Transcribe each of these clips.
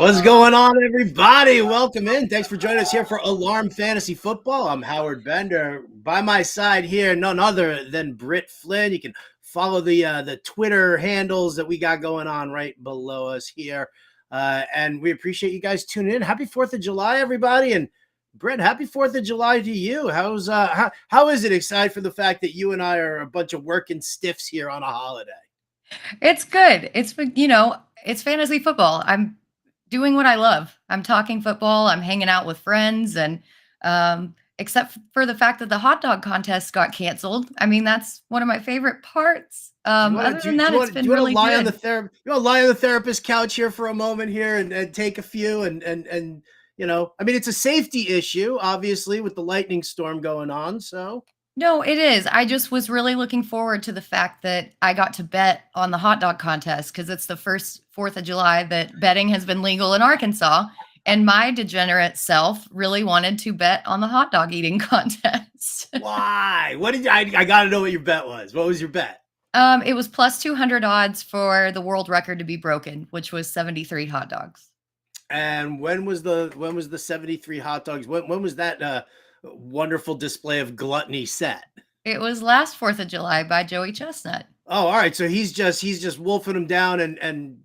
What's going on, everybody? Welcome in. Thanks for joining us here for Alarm Fantasy Football. I'm Howard Bender. By my side here, none other than Britt Flynn. You can follow the Twitter handles that we got going on right below us here. And we appreciate you guys tuning in. Happy 4th of July, everybody. And Britt, happy 4th of July to you. How is it, aside from the fact that you and I are a bunch of working stiffs here on a holiday? It's good. It's fantasy football. I'm doing what I love. I'm talking football. I'm hanging out with friends, and except for the fact that the hot dog contest got canceled. I mean, that's one of my favorite parts. Other than that, it's been really lie good. on the you want to lie on the therapist couch here for a moment here and take a few and I mean, it's a safety issue, obviously, with the lightning storm going on. So No, it is. I just was really looking forward to the fact that I got to bet on the hot dog contest because it's the first 4th of July that betting has been legal in Arkansas. And my degenerate self really wanted to bet on the hot dog eating contest. Why? What did I got to know what your bet was? What was your bet? It was plus 200 odds for the world record to be broken, which was 73 hot dogs. And when was the 73 hot dogs? When was that wonderful display of gluttony set? It was last 4th of July by Joey Chestnut. Oh, all right. So he's just wolfing them down and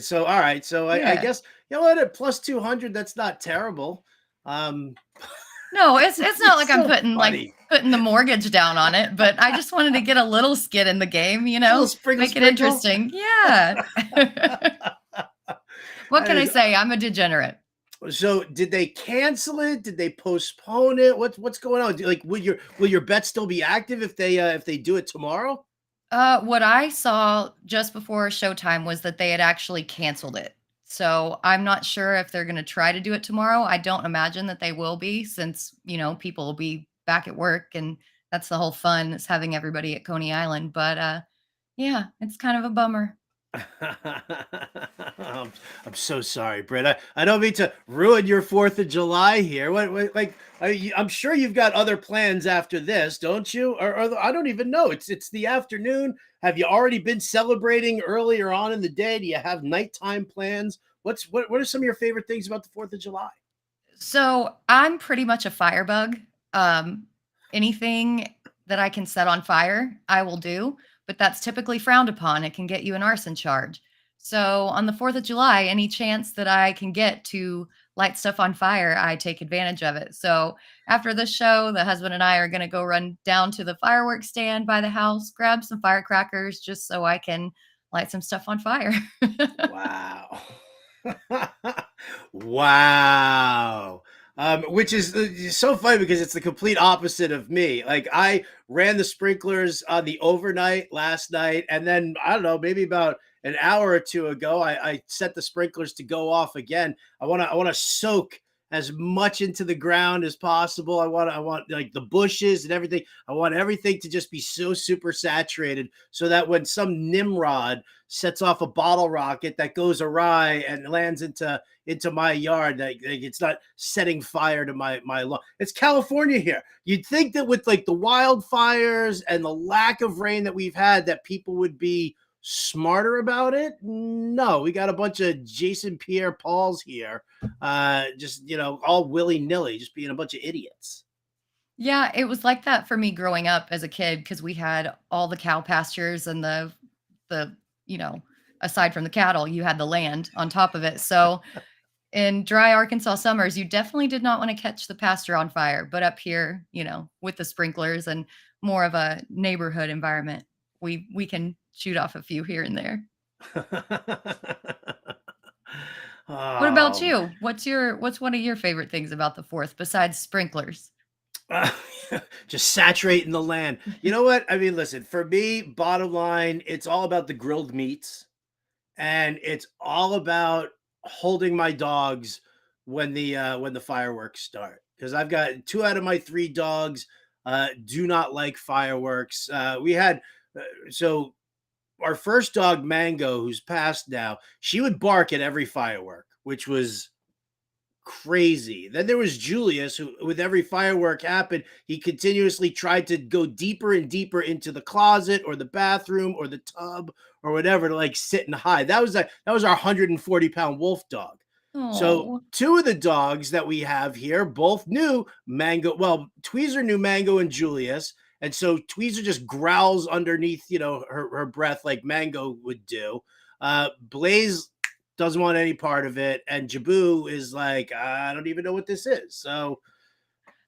so all right. So I guess you know what, at plus 200, that's not terrible. No, it's not like I'm putting the mortgage down on it, but I just wanted to get a little skin in the game, make it interesting. Yeah. What can I say? I'm a degenerate. So did they cancel it? Did they postpone it? What's going on? Like, will your bet still be active if they do it tomorrow? What I saw just before showtime was that they had actually canceled it. So I'm not sure if they're going to try to do it tomorrow. I don't imagine that they will be, since, people will be back at work, and that's the whole fun, is having everybody at Coney Island. But yeah, it's kind of a bummer. I'm so sorry, Britt. I don't mean to ruin your 4th of July here. I'm sure you've got other plans after this, don't you? Or I don't even know. It's the afternoon. Have you already been celebrating earlier on in the day? Do you have nighttime plans? What are some of your favorite things about the 4th of July? So I'm pretty much a firebug. Anything that I can set on fire, I will do, but that's typically frowned upon. It can get you an arson charge. So on the 4th of July, any chance that I can get to light stuff on fire, I take advantage of it. So after the show, the husband and I are going to go run down to the fireworks stand by the house, grab some firecrackers just so I can light some stuff on fire. Wow. Wow. Which is so funny because it's the complete opposite of me. Like, I ran the sprinklers on the overnight last night, and then I don't know, maybe about an hour or two ago, I set the sprinklers to go off again. I want to soak as much into the ground as possible. I want like the bushes and everything. I want everything to just be so super saturated so that when some Nimrod sets off a bottle rocket that goes awry and lands into my yard, like it's not setting fire to my lawn. It's California here. You'd think that with like the wildfires and the lack of rain that we've had, that people would be smarter about it. No, we got a bunch of Jason Pierre Pauls here, just all willy-nilly, just being a bunch of idiots. Yeah, it was like that for me growing up as a kid, because we had all the cow pastures and the aside from the cattle, you had the land on top of it. So in dry Arkansas summers, you definitely did not want to catch the pasture on fire. But up here, with the sprinklers and more of a neighborhood environment, we can shoot off a few here and there. What about you? What's one of your favorite things about the 4th besides sprinklers? Just saturating the land. You know what? I mean, listen, for me, bottom line, it's all about the grilled meats, and it's all about holding my dogs when the fireworks start, because I've got 2 out of my 3 dogs do not like fireworks. We had so our first dog, Mango, who's passed now, she would bark at every firework, which was crazy. Then there was Julius, who, with every firework happened, he continuously tried to go deeper and deeper into the closet or the bathroom or the tub or whatever to like sit and hide. That was our 140-pound wolf dog. So Oh, two of the dogs that we have here both knew Mango. Well, Tweezer knew Mango and Julius, and so Tweezer just growls underneath, her breath like Mango would do. Blaze doesn't want any part of it, and Jabu is like, I don't even know what this is. So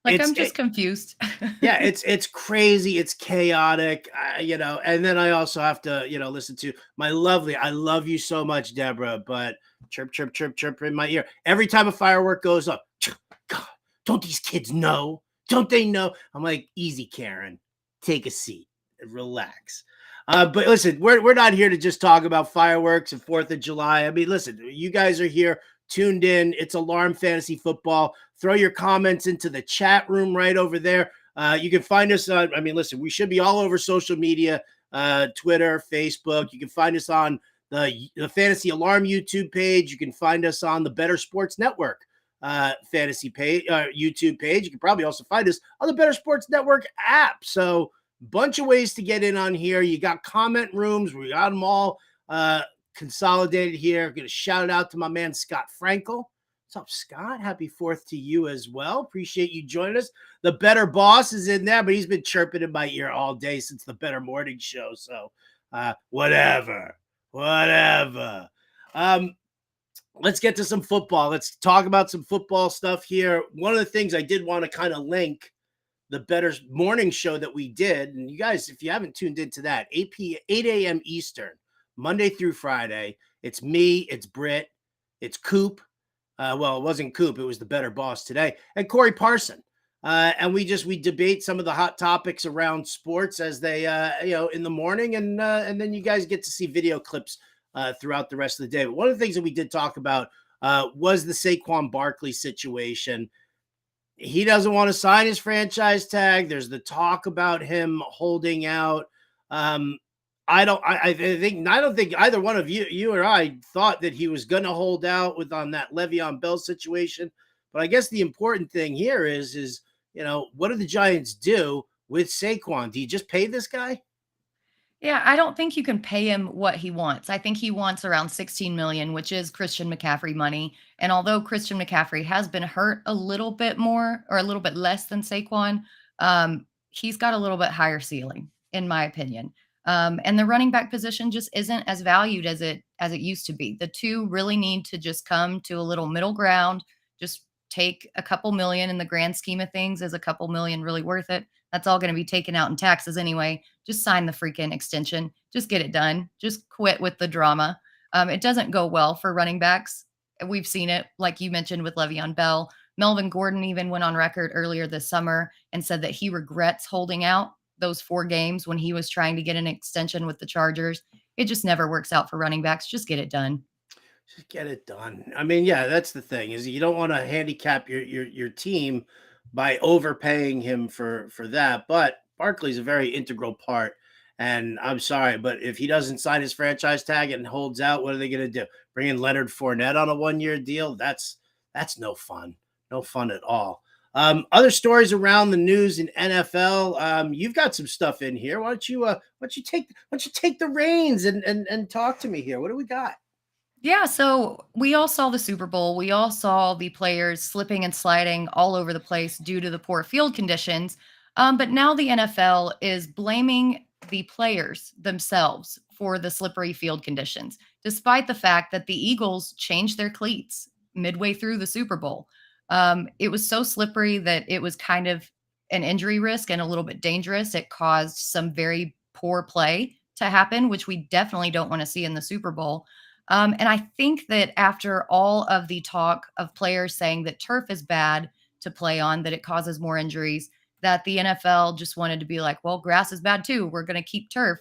like it's I'm just confused. yeah, it's crazy, it's chaotic, and then I also have to, listen to my lovely, I love you so much, Deborah, but chirp, chirp, chirp, chirp in my ear every time a firework goes up. God, don't these kids know? Don't they know? I'm like, easy, Karen, take a seat, relax. But listen, we're not here to just talk about fireworks and 4th of July. I mean, listen, you guys are here tuned in. It's Alarm Fantasy Football. Throw your comments into the chat room right over there. You can find us on, I mean, listen, we should be all over social media, Twitter, Facebook. You can find us on the Fantasy Alarm YouTube page. You can find us on the Better Sports Network fantasy page, YouTube page. You can probably also find us on the Better Sports Network app. So bunch of ways to get in on here. You got comment rooms. We got them all consolidated here. Going to shout out to my man, Scott Frankel. What's up, Scott? Happy 4th to you as well. Appreciate you joining us. The Better Boss is in there, but he's been chirping in my ear all day since the Better Morning Show. So whatever. Let's get to some football. Let's talk about some football stuff here. One of the things I did want to kind of link the Better Morning Show that we did, and you guys, if you haven't tuned into that, 8 a.m. Eastern, Monday through Friday, it's me, it's Britt, it's Coop. Well, it wasn't Coop, it was the Better Boss today, and Corey Parson. And we debate some of the hot topics around sports as they, in the morning, and then you guys get to see video clips throughout the rest of the day. But one of the things that we did talk about was the Saquon Barkley situation. He doesn't want to sign his franchise tag. There's the talk about him holding out. I don't think either one of you or I thought that he was going to hold out on that Le'Veon Bell situation. But I guess the important thing here is what do the Giants do with Saquon? Do you just pay this guy? Yeah, I don't think you can pay him what he wants. I think he wants around 16 million, which is Christian McCaffrey money. And although Christian McCaffrey has been hurt a little bit more or a little bit less than Saquon, he's got a little bit higher ceiling, in my opinion. And the running back position just isn't as valued as it used to be. The two really need to just come to a little middle ground, just take a couple million in the grand scheme of things. Is a couple million really worth it? That's all going to be taken out in taxes anyway. Just sign the freaking extension. Just get it done. Just quit with the drama. It doesn't go well for running backs. We've seen it, like you mentioned, with Le'Veon Bell. Melvin Gordon even went on record earlier this summer and said that he regrets holding out those 4 games when he was trying to get an extension with the Chargers. It just never works out for running backs. Just get it done. Just get it done. I mean, yeah, that's the thing, is you don't want to handicap your team by overpaying him for that. But Barkley's a very integral part. And I'm sorry, but if he doesn't sign his franchise tag and holds out, what are they going to do? Bring in Leonard Fournette on a 1-year deal? That's no fun. No fun at all. Other stories around the news in NFL. You've got some stuff in here. Why don't you take the reins and talk to me here? What do we got? Yeah, so we all saw the Super Bowl. We all saw the players slipping and sliding all over the place due to the poor field conditions. But now the NFL is blaming the players themselves for the slippery field conditions, despite the fact that the Eagles changed their cleats midway through the Super Bowl. It was so slippery that it was kind of an injury risk and a little bit dangerous. It caused some very poor play to happen, which we definitely don't want to see in the Super Bowl. And I think that after all of the talk of players saying that turf is bad to play on, that it causes more injuries, that the NFL just wanted to be like, well, grass is bad too. We're going to keep turf.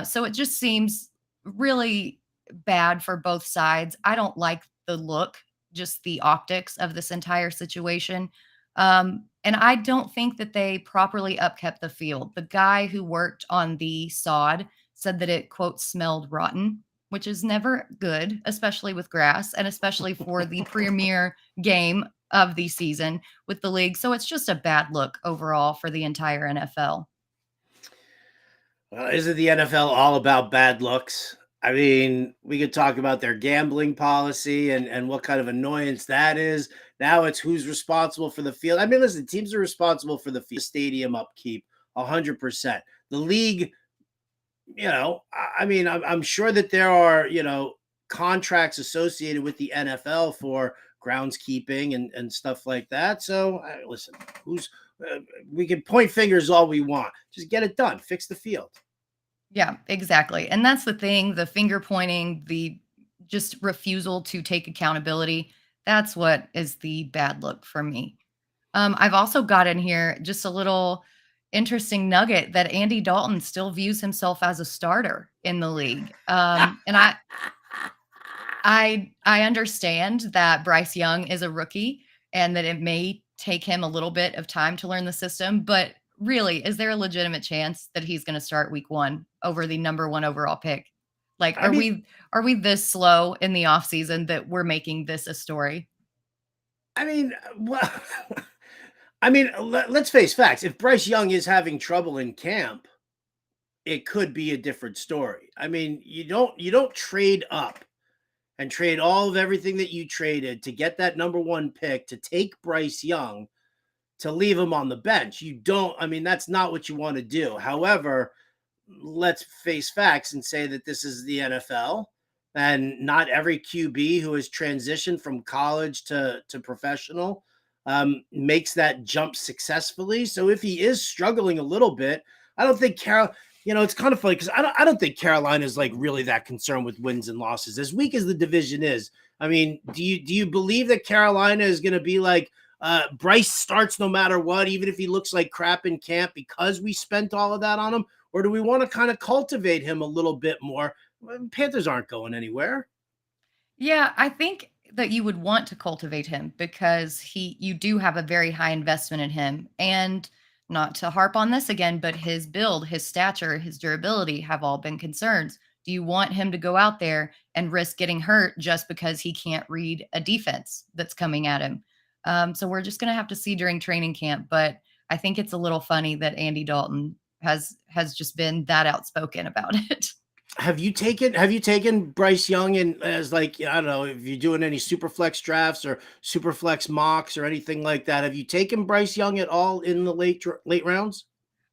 So it just seems really bad for both sides. I don't like the look, just the optics of this entire situation. And I don't think that they properly upkept the field. The guy who worked on the sod said that it, quote, smelled rotten, which is never good, especially with grass and especially for the premier game of the season with the league. So it's just a bad look overall for the entire NFL. Well, isn't the NFL all about bad looks? I mean, we could talk about their gambling policy and what kind of annoyance that is. Now it's who's responsible for the field. I mean, listen, teams are responsible for the stadium upkeep 100%. The league, I mean, I'm sure that there are, contracts associated with the NFL for groundskeeping and stuff like that. So, listen, who's we can point fingers all we want. Just get it done. Fix the field. Yeah, exactly. And that's the thing, the finger pointing, the just refusal to take accountability. That's what is the bad look for me. I've also got in here just a little interesting nugget that Andy Dalton still views himself as a starter in the league. And I understand that Bryce Young is a rookie and that it may take him a little bit of time to learn the system, but really, is there a legitimate chance that he's going to start week 1 over the number 1 overall pick? Like, I mean, are we this slow in the offseason that we're making this a story? Well, let's face facts. If Bryce Young is having trouble in camp, it could be a different story. I mean, you don't trade up and trade all of everything that you traded to get that number 1 pick to take Bryce Young to leave him on the bench. You don't, I mean, that's not what you want to do. However, let's face facts and say that this is the NFL and not every QB who has transitioned from college to professional makes that jump successfully. So if he is struggling a little bit, I don't think it's kind of funny because I don't think Carolina is like really that concerned with wins and losses. As weak as the division is, I mean, do you believe that Carolina is going to be like Bryce starts no matter what, even if he looks like crap in camp because we spent all of that on him? Or do we want to kind of cultivate him a little bit more? Panthers aren't going anywhere. Yeah, I think that you would want to cultivate him because you do have a very high investment in him. And not to harp on this again, but his build, his stature, his durability have all been concerns. Do you want him to go out there and risk getting hurt just because he can't read a defense that's coming at him? So we're just going to have to see during training camp. But I think it's a little funny that Andy Dalton has just been that outspoken about it. Have you taken Bryce Young in as like, I don't know, if you're doing any super flex drafts or super flex mocks or anything like that? Have you taken Bryce Young at all in the late rounds?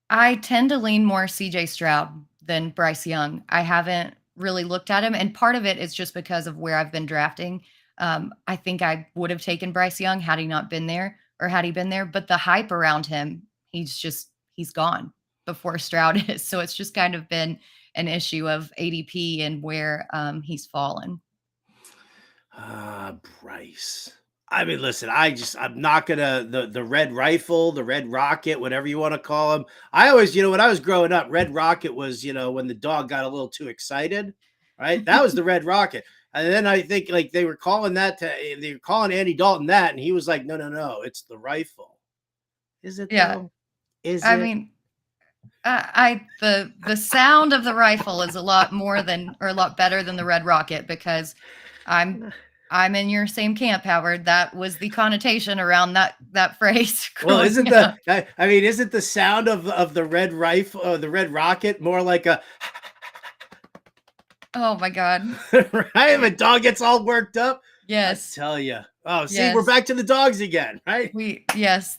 I tend to lean more CJ Stroud than Bryce Young. I haven't really looked at him, and part of it is just because of where I've been drafting. I think I would have taken Bryce Young had he not been there or had he been there, but the hype around him, he's gone before Stroud is. So it's just kind of been an issue of ADP and where he's fallen. Bryce. I mean, listen, I'm not gonna the red rifle, the red rocket, whatever you want to call him. I always, when I was growing up, red rocket was, when the dog got a little too excited, right? That was the red rocket. And then I think like they were calling Andy Dalton that, and he was like, no, it's the rifle. Is it Yeah. though? Is I it? mean, the sound of the rifle is a lot more than or a lot better than the red rocket because I'm I'm in your same camp, Howard. That was the connotation around that phrase Well, growing up. isn't the sound of the red rifle, the red rocket, more like a Oh my God. right? If a dog gets all worked up, I Yes. tell you. Oh, see, we're Yes. back to the dogs again, right? Yes,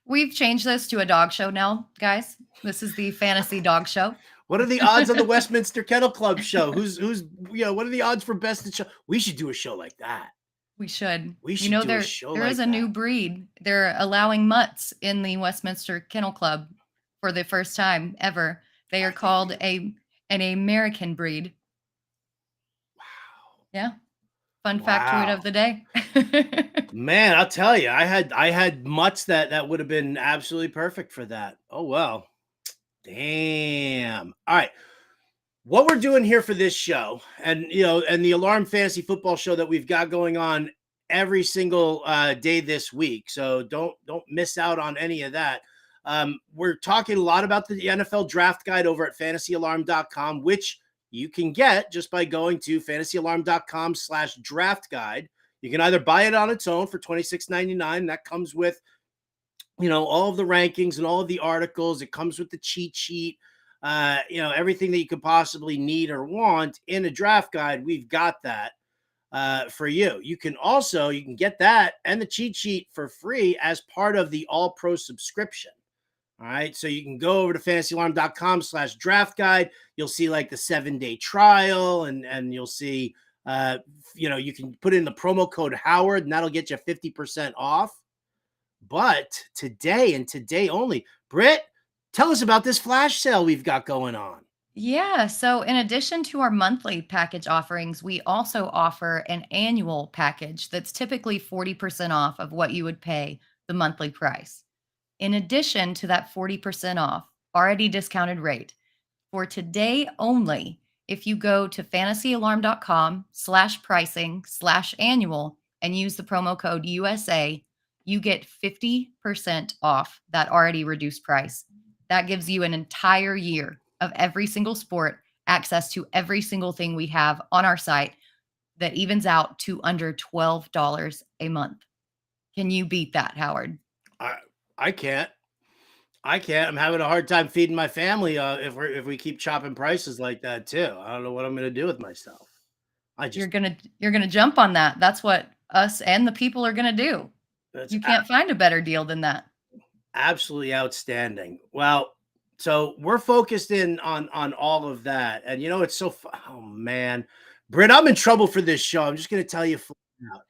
we've changed this to a dog show now, guys. This is the fantasy dog show. What are the odds on the Westminster Kennel Club show? What are the odds for best in show? We should do a show like that. We should. We should do a there show there like is a that. new breed. They're allowing mutts in the Westminster Kennel Club for the first time ever. They are called an American breed. Wow. Yeah. Fun factoid of the day. Man, I'll tell you, I had mutts that would have been absolutely perfect for that. Oh well. Damn. All right. What we're doing here for this show, and the Alarm Fantasy Football show that we've got going on every single day this week. So don't miss out on any of that. We're talking a lot about the NFL draft guide over at fantasyalarm.com, which you can get just by going to fantasyalarm.com/draft guide. You can either buy it on its own for $26.99. That comes with, all of the rankings and all of the articles. It comes with the cheat sheet. everything that you could possibly need or want in a draft guide. We've got that for you. You can get that and the cheat sheet for free as part of the All Pro subscription. All right. So you can go over to fantasyalarm.com/draft guide. You'll see like the 7-day trial, and you'll see, you can put in the promo code Howard, and that'll get you 50% off. But today and today only, Britt, tell us about this flash sale we've got going on. Yeah. So, in addition to our monthly package offerings, we also offer an annual package that's typically 40% off of what you would pay the monthly price. In addition to that 40% off, already discounted rate, for today only, if you go to fantasyalarm.com/pricing/annual and use the promo code USA, you get 50% off that already reduced price. That gives you an entire year of every single sport, access to every single thing we have on our site that evens out to under $12 a month. Can you beat that, Howard? I can't. I can't. I'm having a hard time feeding my family if we keep chopping prices like that too. I don't know what I'm going to do with myself. You're gonna jump on that. That's what us and the people are gonna do. You can't find a better deal than that. Absolutely outstanding. Well, so we're focused in on all of that, and it's so. Oh man, Britt, I'm in trouble for this show. I'm just going to tell you flat out.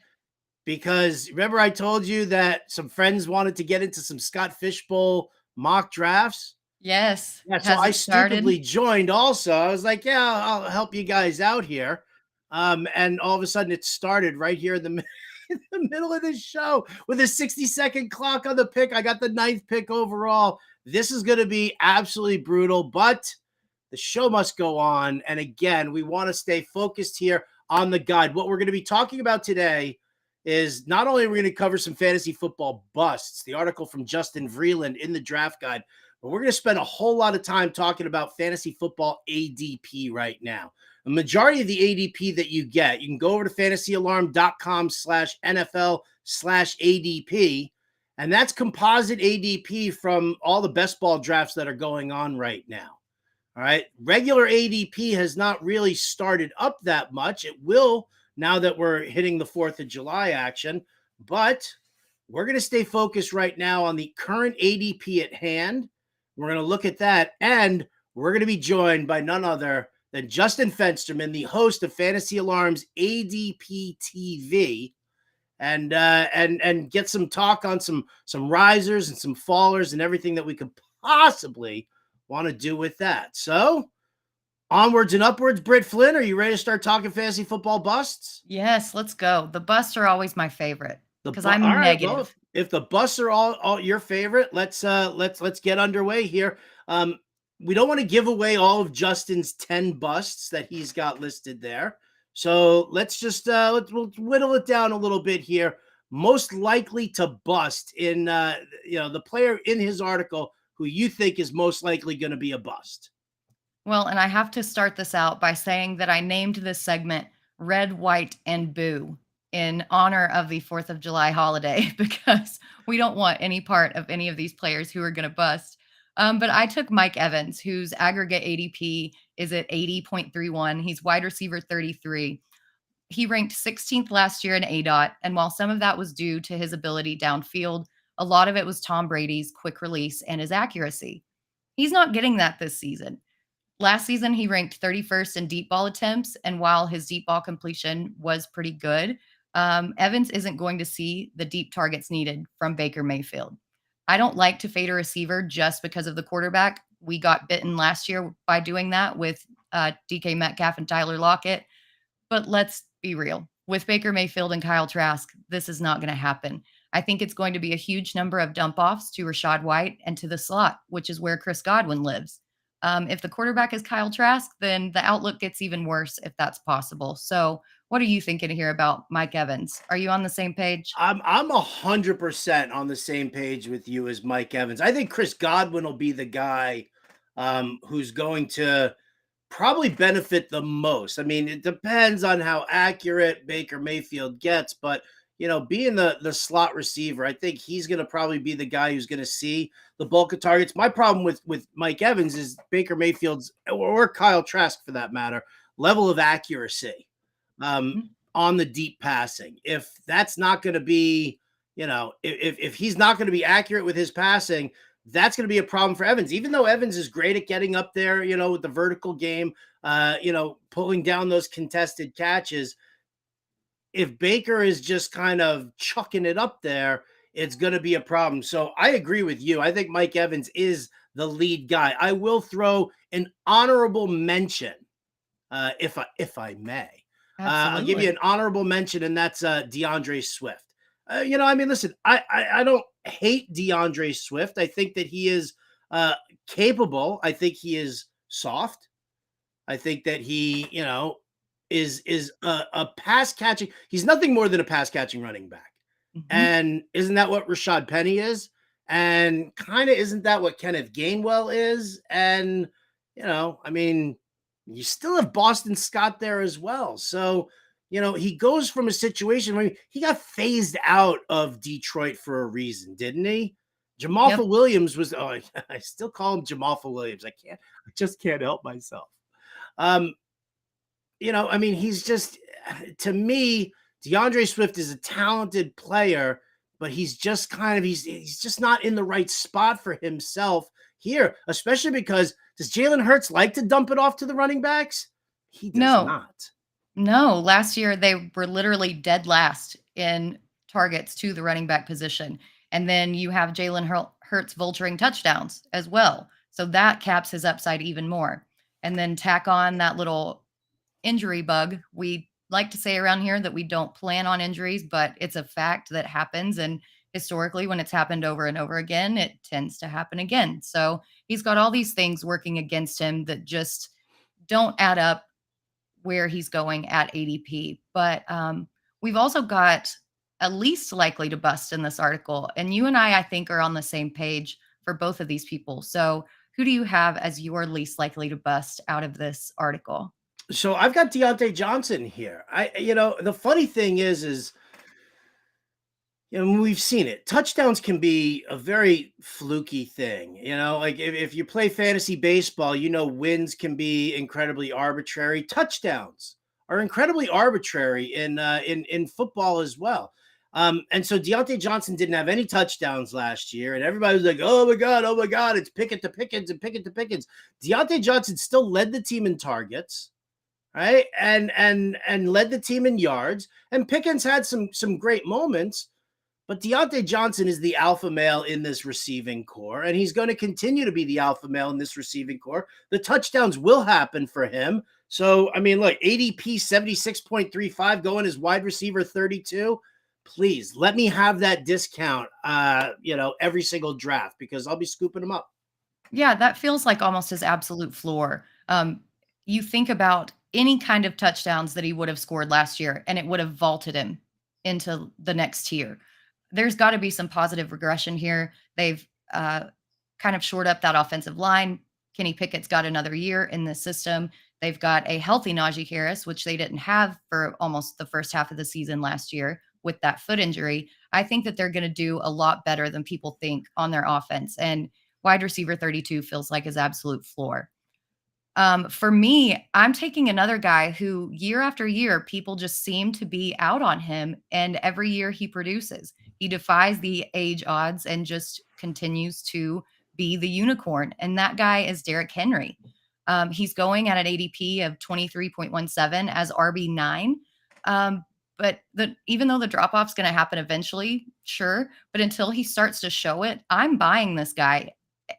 Because remember, I told you that some friends wanted to get into some Scott Fishbowl mock drafts. Yes. Yeah, so I stupidly joined also. I was like, yeah, I'll help you guys out here. And all of a sudden it started right here in the, in the middle of this show with a 60-second clock on the pick. I got the 9th pick overall. This is going to be absolutely brutal, but the show must go on. And again, we want to stay focused here on the guide. What we're going to be talking about today is not only are we going to cover some fantasy football busts, the article from Justin Vreeland in the draft guide, but we're going to spend a whole lot of time talking about fantasy football ADP right now. The majority of the ADP that you get, you can go over to fantasyalarm.com/NFL/ADP, and that's composite ADP from all the best ball drafts that are going on right now. All right. Regular ADP has not really started up that much. It will now that we're hitting the 4th of July action, but we're going to stay focused right now on the current ADP at hand. We're going to look at that, and we're going to be joined by none other than Justin Fensterman, the host of Fantasy Alarm's ADP TV, and get some talk on some risers and some fallers and everything that we could possibly want to do with that. So onwards and upwards. Britt Flynn, are you ready to start talking fantasy football busts? Yes, let's go. The busts are always my favorite because I'm negative. Well, if the busts are all your favorite, let's get underway here. We don't want to give away all of Justin's 10 busts that he's got listed there. So let's just we'll whittle it down a little bit here. Most likely to bust in the player in his article who you think is most likely going to be a bust. Well, and I have to start this out by saying that I named this segment Red, White, and Boo in honor of the 4th of July holiday because we don't want any part of any of these players who are going to bust. But I took Mike Evans, whose aggregate ADP is at 80.31. He's wide receiver 33. He ranked 16th last year in ADOT, and while some of that was due to his ability downfield, a lot of it was Tom Brady's quick release and his accuracy. He's not getting that this season. Last season, he ranked 31st in deep ball attempts, and while his deep ball completion was pretty good, Evans isn't going to see the deep targets needed from Baker Mayfield. I don't like to fade a receiver just because of the quarterback. We got bitten last year by doing that with DK Metcalf and Tyler Lockett. But let's be real. With Baker Mayfield and Kyle Trask, this is not going to happen. I think it's going to be a huge number of dump offs to Rachaad White and to the slot, which is where Chris Godwin lives. If the quarterback is Kyle Trask, then the outlook gets even worse if that's possible. So what are you thinking here about Mike Evans? Are you on the same page? I'm 100% on the same page with you as Mike Evans. I think Chris Godwin will be the guy who's going to probably benefit the most. I mean, it depends on how accurate Baker Mayfield gets, but being the slot receiver, I think he's going to probably be the guy who's going to see the bulk of targets. My problem with Mike Evans is Baker Mayfield's, or Kyle Trask for that matter, level of accuracy um, Mhm. on the deep passing. If that's not going to be, if he's not going to be accurate with his passing, that's going to be a problem for Evans. Even though Evans is great at getting up there, with the vertical game, pulling down those contested catches. If Baker is just kind of chucking it up there, it's going to be a problem. So I agree with you. I think Mike Evans is the lead guy. I will throw an honorable mention, if I may. I'll give you Absolutely. an honorable mention, and that's DeAndre Swift. I mean, listen, I don't hate DeAndre Swift. I think that he is capable. I think he is soft. I think that he, is a pass catching. He's nothing more than a pass catching running back. Mhm. And isn't that what Rashad Penny is? And kind of isn't that what Kenneth Gainwell is? And I mean, you still have Boston Scott there as well. So he goes from a situation where he got phased out of Detroit for a reason, didn't he? Yep. Jamalfa Williams was. Oh, I still call him Jamalfa Williams. I just can't help myself. Um, I mean, he's just, to me, DeAndre Swift is a talented player, but he's just he's just not in the right spot for himself here, especially because does Jalen Hurts like to dump it off to the running backs? He does No. not. No, last year they were literally dead last in targets to the running back position. And then you have Jalen Hurts vulturing touchdowns as well. So that caps his upside even more. And then tack on that little injury bug. We like to say around here that we don't plan on injuries, but it's a fact that happens. And historically, when it's happened over and over again, it tends to happen again. So he's got all these things working against him that just don't add up where he's going at ADP. But we've also got a least likely to bust in this article. And you and I think, are on the same page for both of these people. So who do you have as your least likely to bust out of this article? So I've got Deontay Johnson here. The funny thing is we've seen it. Touchdowns can be a very fluky thing. Like if you play fantasy baseball, wins can be incredibly arbitrary. Touchdowns are incredibly arbitrary in football as well. And so Deontay Johnson didn't have any touchdowns last year, and everybody was like, oh my God, it's Pickett to Pickens and Pickett to Pickens. Deontay Johnson still led the team in targets, right? And led the team in yards. And Pickens had some great moments. But Deontay Johnson is the alpha male in this receiving core, and he's going to continue to be the alpha male in this receiving core. The touchdowns will happen for him. So, I mean, look, ADP 76.35 going as wide receiver 32. Please let me have that discount, every single draft, because I'll be scooping them up. Yeah, that feels like almost his absolute floor. You think about any kind of touchdowns that he would have scored last year, and it would have vaulted him into the next tier. There's got to be some positive regression here. They've kind of shored up that offensive line. Kenny Pickett's got another year in the system. They've got a healthy Najee Harris, which they didn't have for almost the first half of the season last year with that foot injury. I think that they're going to do a lot better than people think on their offense. And wide receiver 32 feels like his absolute floor. For me, I'm taking another guy who year after year, people just seem to be out on him. And every year he produces. He defies the age odds and just continues to be the unicorn. And that guy is Derrick Henry. He's going at an ADP of 23.17 as RB9. But even though the drop off is going to happen eventually, sure. But until he starts to show it, I'm buying this guy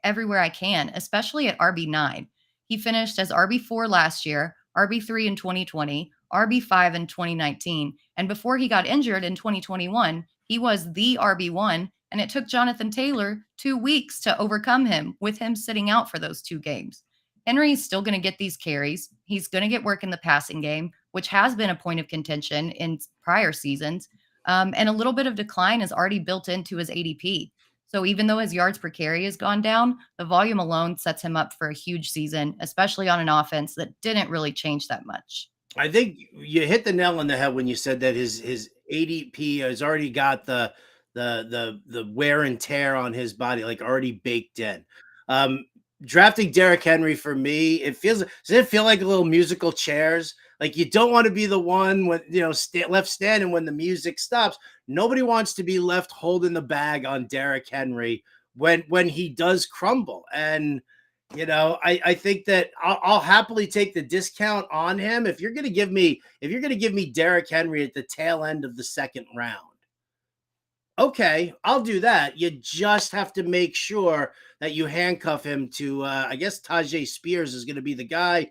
everywhere I can, especially at RB9. He finished as RB4 last year, RB3 in 2020, RB5 in 2019. And before he got injured in 2021, he was the RB1. And it took Jonathan Taylor 2 weeks to overcome him, with him sitting out for those 2 games. Henry is still going to get these carries. He's going to get work in the passing game, which has been a point of contention in prior seasons. And a little bit of decline is already built into his ADP. So even though his yards per carry has gone down, the volume alone sets him up for a huge season, especially on an offense that didn't really change that much. I think you hit the nail on the head when you said that his ADP has already got the wear and tear on his body like already baked in. Um, Drafting Derrick Henry for me, does it feel like a little musical chairs? Like you don't want to be the one when left standing when the music stops. Nobody wants to be left holding the bag on Derrick Henry when he does crumble. And I think that I'll happily take the discount on him if you're going to give me Derrick Henry at the tail end of the second round. Okay, I'll do that. You just have to make sure that you handcuff him to. I guess Tajay Spears is going to be the guy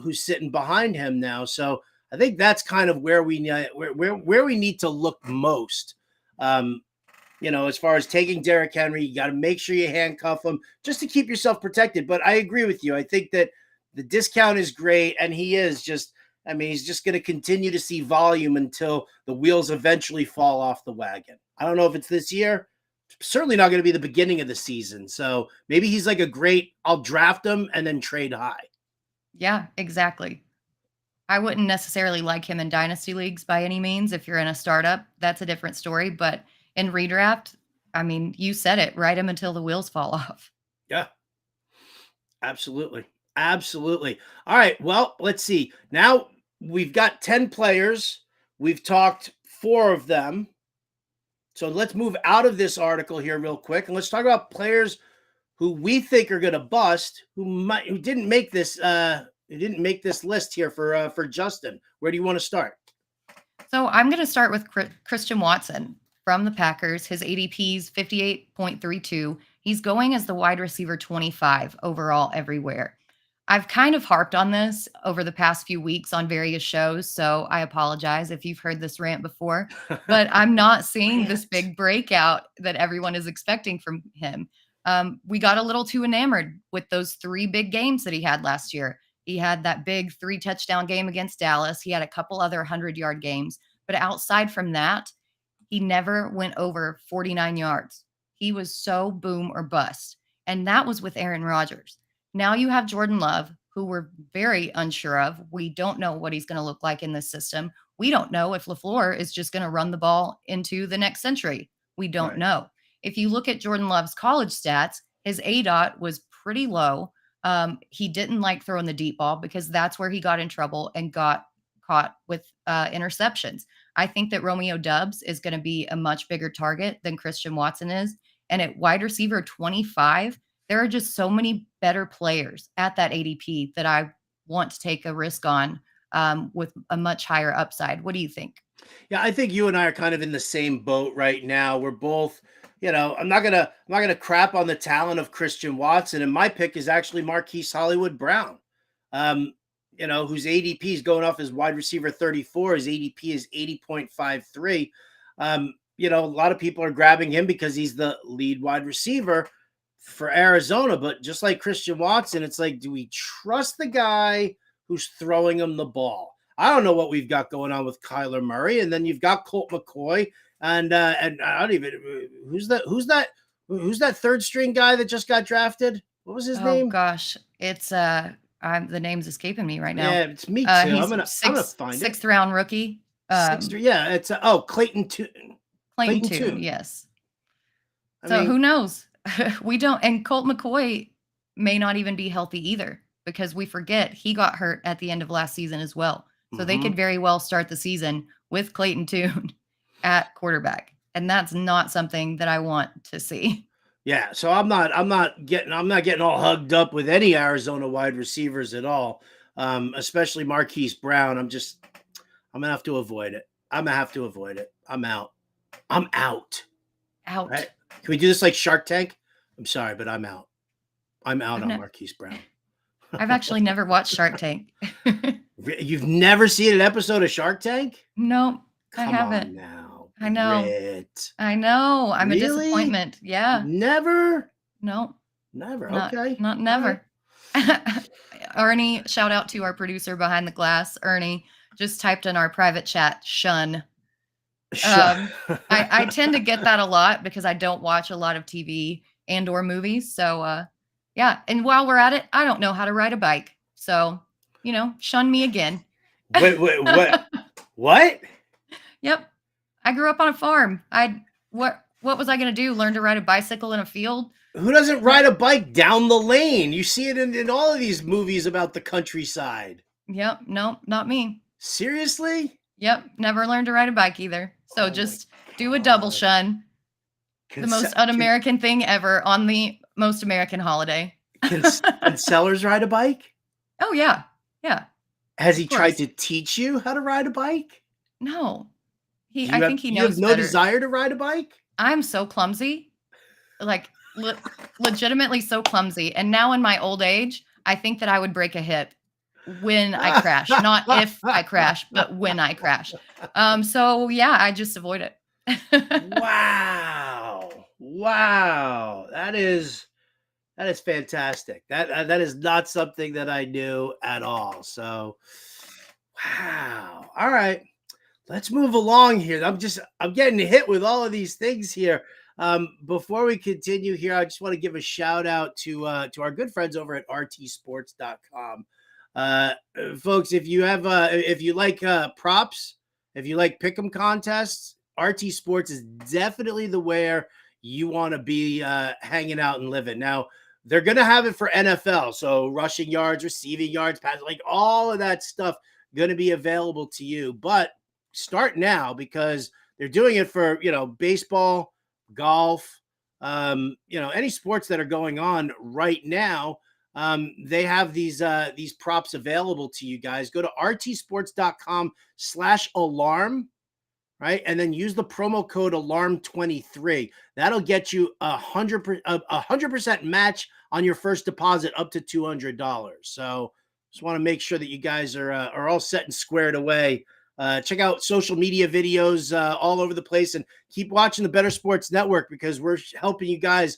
who's sitting behind him now. So I think that's kind of where we need to look most. As far as taking Derrick Henry, you got to make sure you handcuff him just to keep yourself protected. But I agree with you. I think that the discount is great, and he's just going to continue to see volume until the wheels eventually fall off the wagon. I don't know if it's this year. Certainly not going to be the beginning of the season. So maybe he's like I'll draft him and then trade high. Yeah, exactly. I wouldn't necessarily like him in dynasty leagues by any means. If you're in a startup, that's a different story. But in redraft, you said it, ride him until the wheels fall off. Yeah, absolutely. Absolutely. All right. Well, let's see. Now we've got 10 players. We've talked 4 of them. So let's move out of this article here real quick, and let's talk about players who we think are going to bust, who didn't make this list here for Justin. Where do you want to start? So I'm going to start with Christian Watson from the Packers. His ADP is 58.32. He's going as the wide receiver 25 overall everywhere. I've kind of harped on this over the past few weeks on various shows, so I apologize if you've heard this rant before, but I'm not seeing this big breakout that everyone is expecting from him. We got a little too enamored with those 3 big games that he had last year. He had that big 3-touchdown game against Dallas. He had a couple other 100-yard games, but outside from that, he never went over 49 yards. He was so boom or bust, and that was with Aaron Rodgers. Now you have Jordan Love, who we're very unsure of. We don't know what he's going to look like in this system. We don't know if LaFleur is just going to run the ball into the next century. We don't know. If you look at Jordan Love's college stats, his ADOT was pretty low. He didn't like throwing the deep ball because that's where he got in trouble and got caught with interceptions. I think that Romeo Doubs is going to be a much bigger target than Christian Watson is. And at wide receiver 25, there are just so many better players at that ADP that I want to take a risk on with a much higher upside. What do you think? Yeah, I think you and I are kind of in the same boat right now. We're both, I'm not gonna crap on the talent of Christian Watson, and my pick is actually Marquise Hollywood Brown. Whose ADP is going off as wide receiver 34. His ADP is 80.53. A lot of people are grabbing him because he's the lead wide receiver for Arizona, but just like Christian Watson, it's like, do we trust the guy who's throwing him the ball? I don't know what we've got going on with Kyler Murray, and then you've got Colt McCoy, and I don't even who's that third string guy that just got drafted? What was his name? Oh gosh, it's the name's escaping me right now. Yeah, it's me too. I'm gonna find sixth round rookie. Yeah, it's Clayton Tune. Clayton Tune, yes. Who knows? We don't, and Colt McCoy may not even be healthy either because we forget he got hurt at the end of last season as well. So they could very well start the season with Clayton Tune at quarterback. And that's not something that I want to see. Yeah. So I'm not getting all hugged up with any Arizona wide receivers at all. Especially Marquise Brown. I'm gonna have to avoid it. I'm out. Out. Right? Can we do this like Shark Tank? I'm sorry, but I'm out. I'm out on Marquise Brown. I've actually never watched Shark Tank. You've never seen an episode of Shark Tank? No, I haven't. On now. I know. Britt. I know. I'm really? A disappointment. Yeah. Never? No. Never. Okay. Not never. Right. Ernie, shout out to our producer behind the glass. Ernie just typed in our private chat, shun. I tend to get that a lot because I don't watch a lot of TV and or movies. So yeah. And while we're at it, I don't know how to ride a bike. So, shun me again. Wait, what? What? Yep. I grew up on a farm. What was I going to do? Learn to ride a bicycle in a field? Who doesn't No. ride a bike down the lane? You see it in all of these movies about the countryside. Yep. No, not me. Seriously? Yep. Never learned to ride a bike either. So Oh my just do a double God. shun. The Can, most se- can, un-American thing ever on the most American holiday. can Sellers ride a bike? Oh yeah. Yeah. Has Of he tried course. to teach you how to ride a bike? No. Do I you have think he you have knows no better. desire to ride a bike? I'm so clumsy. Like legitimately so clumsy. And now in my old age, I think that I would break a hip when I crash, not if I crash, but when I crash. So yeah, I just avoid it. Wow. Wow. That is fantastic. That is not something that I knew at all. So, wow. All right. Let's move along here. I'm getting hit with all of these things here. Before we continue here, I just want to give a shout out to our good friends over at rtsports.com. Folks, if you like props, if you like pick'em contests, RT Sports is definitely the where you want to be hanging out and living. Now, they're going to have it for NFL, so rushing yards, receiving yards, pass, like all of that stuff going to be available to you. But start now because they're doing it for baseball, golf, any sports that are going on right now. They have these props available to you guys. Go to rtsports.com/alarm, right? And then use the promo code alarm23. That'll get you 100% match on your first deposit up to $200. So just want to make sure that you guys are all set and squared away. Check out social media videos all over the place and keep watching the Better Sports Network because we're helping you guys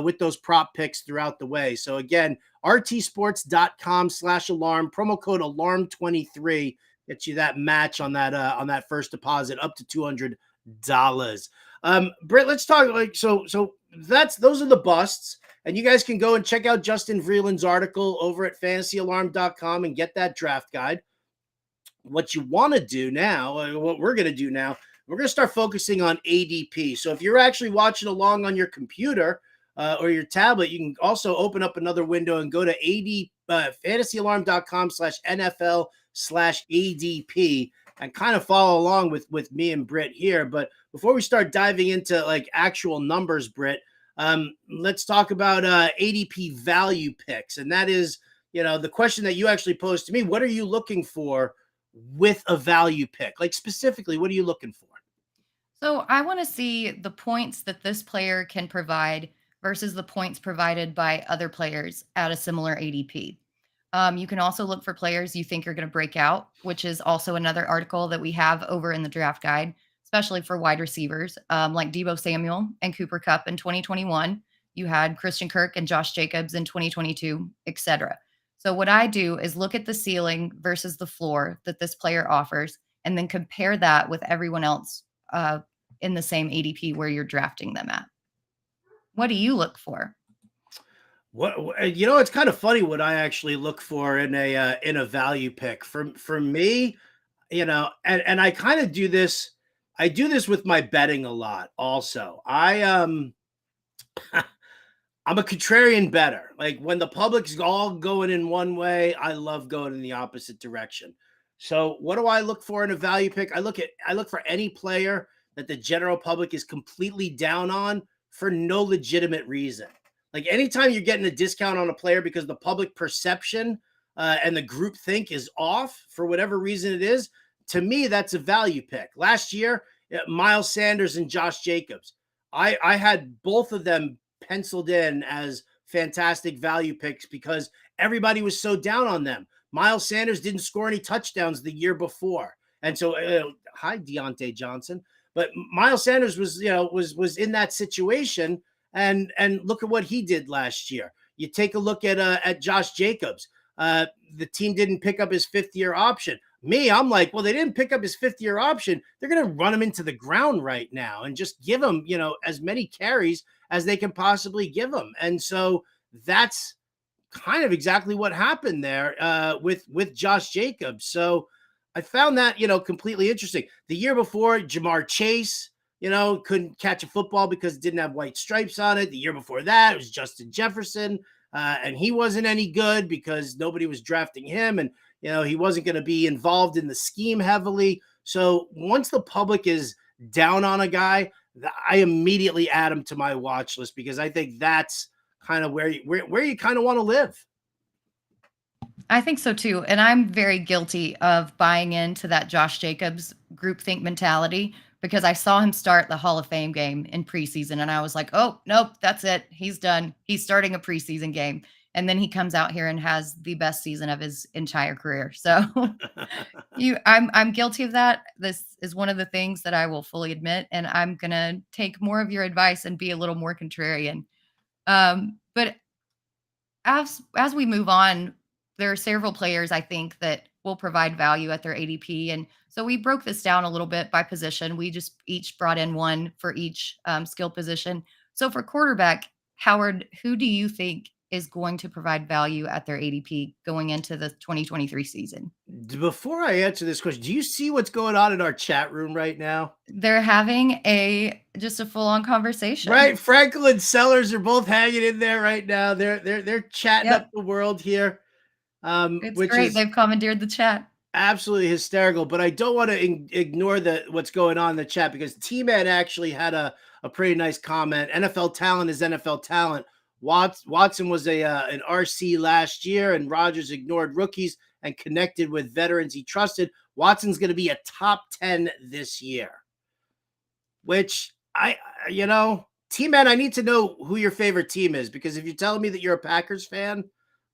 with those prop picks throughout the way. So again, rtsports.com/alarm, promo code alarm23 gets you that match on that first deposit up to $200. Britt, let's talk so those are the busts. And you guys can go and check out Justin Vreeland's article over at fantasyalarm.com and get that draft guide. What you want to do now, what we're going to do now, we're going to start focusing on ADP. So if you're actually watching along on your computer or your tablet, you can also open up another window and go to fantasyalarm.com/NFL/ADP and kind of follow along with me and Britt here. But before we start diving into like actual numbers, Britt, let's talk about ADP value picks. And that is, the question that you actually posed to me. What are you looking for with a value pick? Like specifically, what are you looking for? So I want to see the points that this player can provide versus the points provided by other players at a similar ADP. You can also look for players you think are going to break out, which is also another article that we have over in the draft guide, especially for wide receivers like Deebo Samuel and Cooper Kupp in 2021. You had Christian Kirk and Josh Jacobs in 2022, etc. So what I do is look at the ceiling versus the floor that this player offers, and then compare that with everyone else in the same ADP where you're drafting them at. What do you look for? It's kind of funny what I actually look for in a value pick. For me, and I kind of do this. I do this with my betting a lot. Also, I'm a contrarian better. Like when the public's all going in one way, I love going in the opposite direction. So what do I look for in a value pick? I look for any player that the general public is completely down on for no legitimate reason. Like anytime you're getting a discount on a player because the public perception and the group think is off for whatever reason it is, to me, that's a value pick. Last year, Miles Sanders and Josh Jacobs. I had both of them penciled in as fantastic value picks because everybody was so down on them. Miles Sanders didn't score any touchdowns the year before. And so, hi, Deontay Johnson. But Miles Sanders was in that situation. And look at what he did last year. You take a look at Josh Jacobs. The team didn't pick up his fifth-year option. I'm like, well, they didn't pick up his fifth-year option. They're going to run him into the ground right now and just give him, as many carries as they can possibly give him. And so that's kind of exactly what happened there with Josh Jacobs. So I found that, completely interesting. The year before, Jamar Chase, couldn't catch a football because it didn't have white stripes on it. The year before that, it was Justin Jefferson, and he wasn't any good because nobody was drafting him, and he wasn't going to be involved in the scheme heavily. So once the public is down on a guy, I immediately add him to my watch list because I think that's kind of where you kind of want to live. I think so too. And I'm very guilty of buying into that Josh Jacobs groupthink mentality because I saw him start the Hall of Fame game in preseason and I was like, oh, nope, that's it. He's done. He's starting a preseason game. And then he comes out here and has the best season of his entire career. So I'm guilty of that. This is one of the things that I will fully admit. And I'm gonna take more of your advice and be a little more contrarian. But as we move on, there are several players I think that will provide value at their ADP. And so we broke this down a little bit by position. We just each brought in one for each skill position. So for quarterback, Howard, who do you think is going to provide value at their ADP going into the 2023 season? Before I answer this question, do you see what's going on in our chat room right now? They're having just a full-on conversation. Right, Franklin and Sellers are both hanging in there right now. They're chatting up the world here. It's Which great. is They've commandeered the chat. absolutely hysterical. But I don't want to ignore what's going on in the chat because T-Man actually had a pretty nice comment. NFL talent is NFL talent. Watson was an RC last year, and Rodgers ignored rookies and connected with veterans he trusted. Watson's going to be a top 10 this year. Which T-Man, I need to know who your favorite team is because if you're telling me that you're a Packers fan,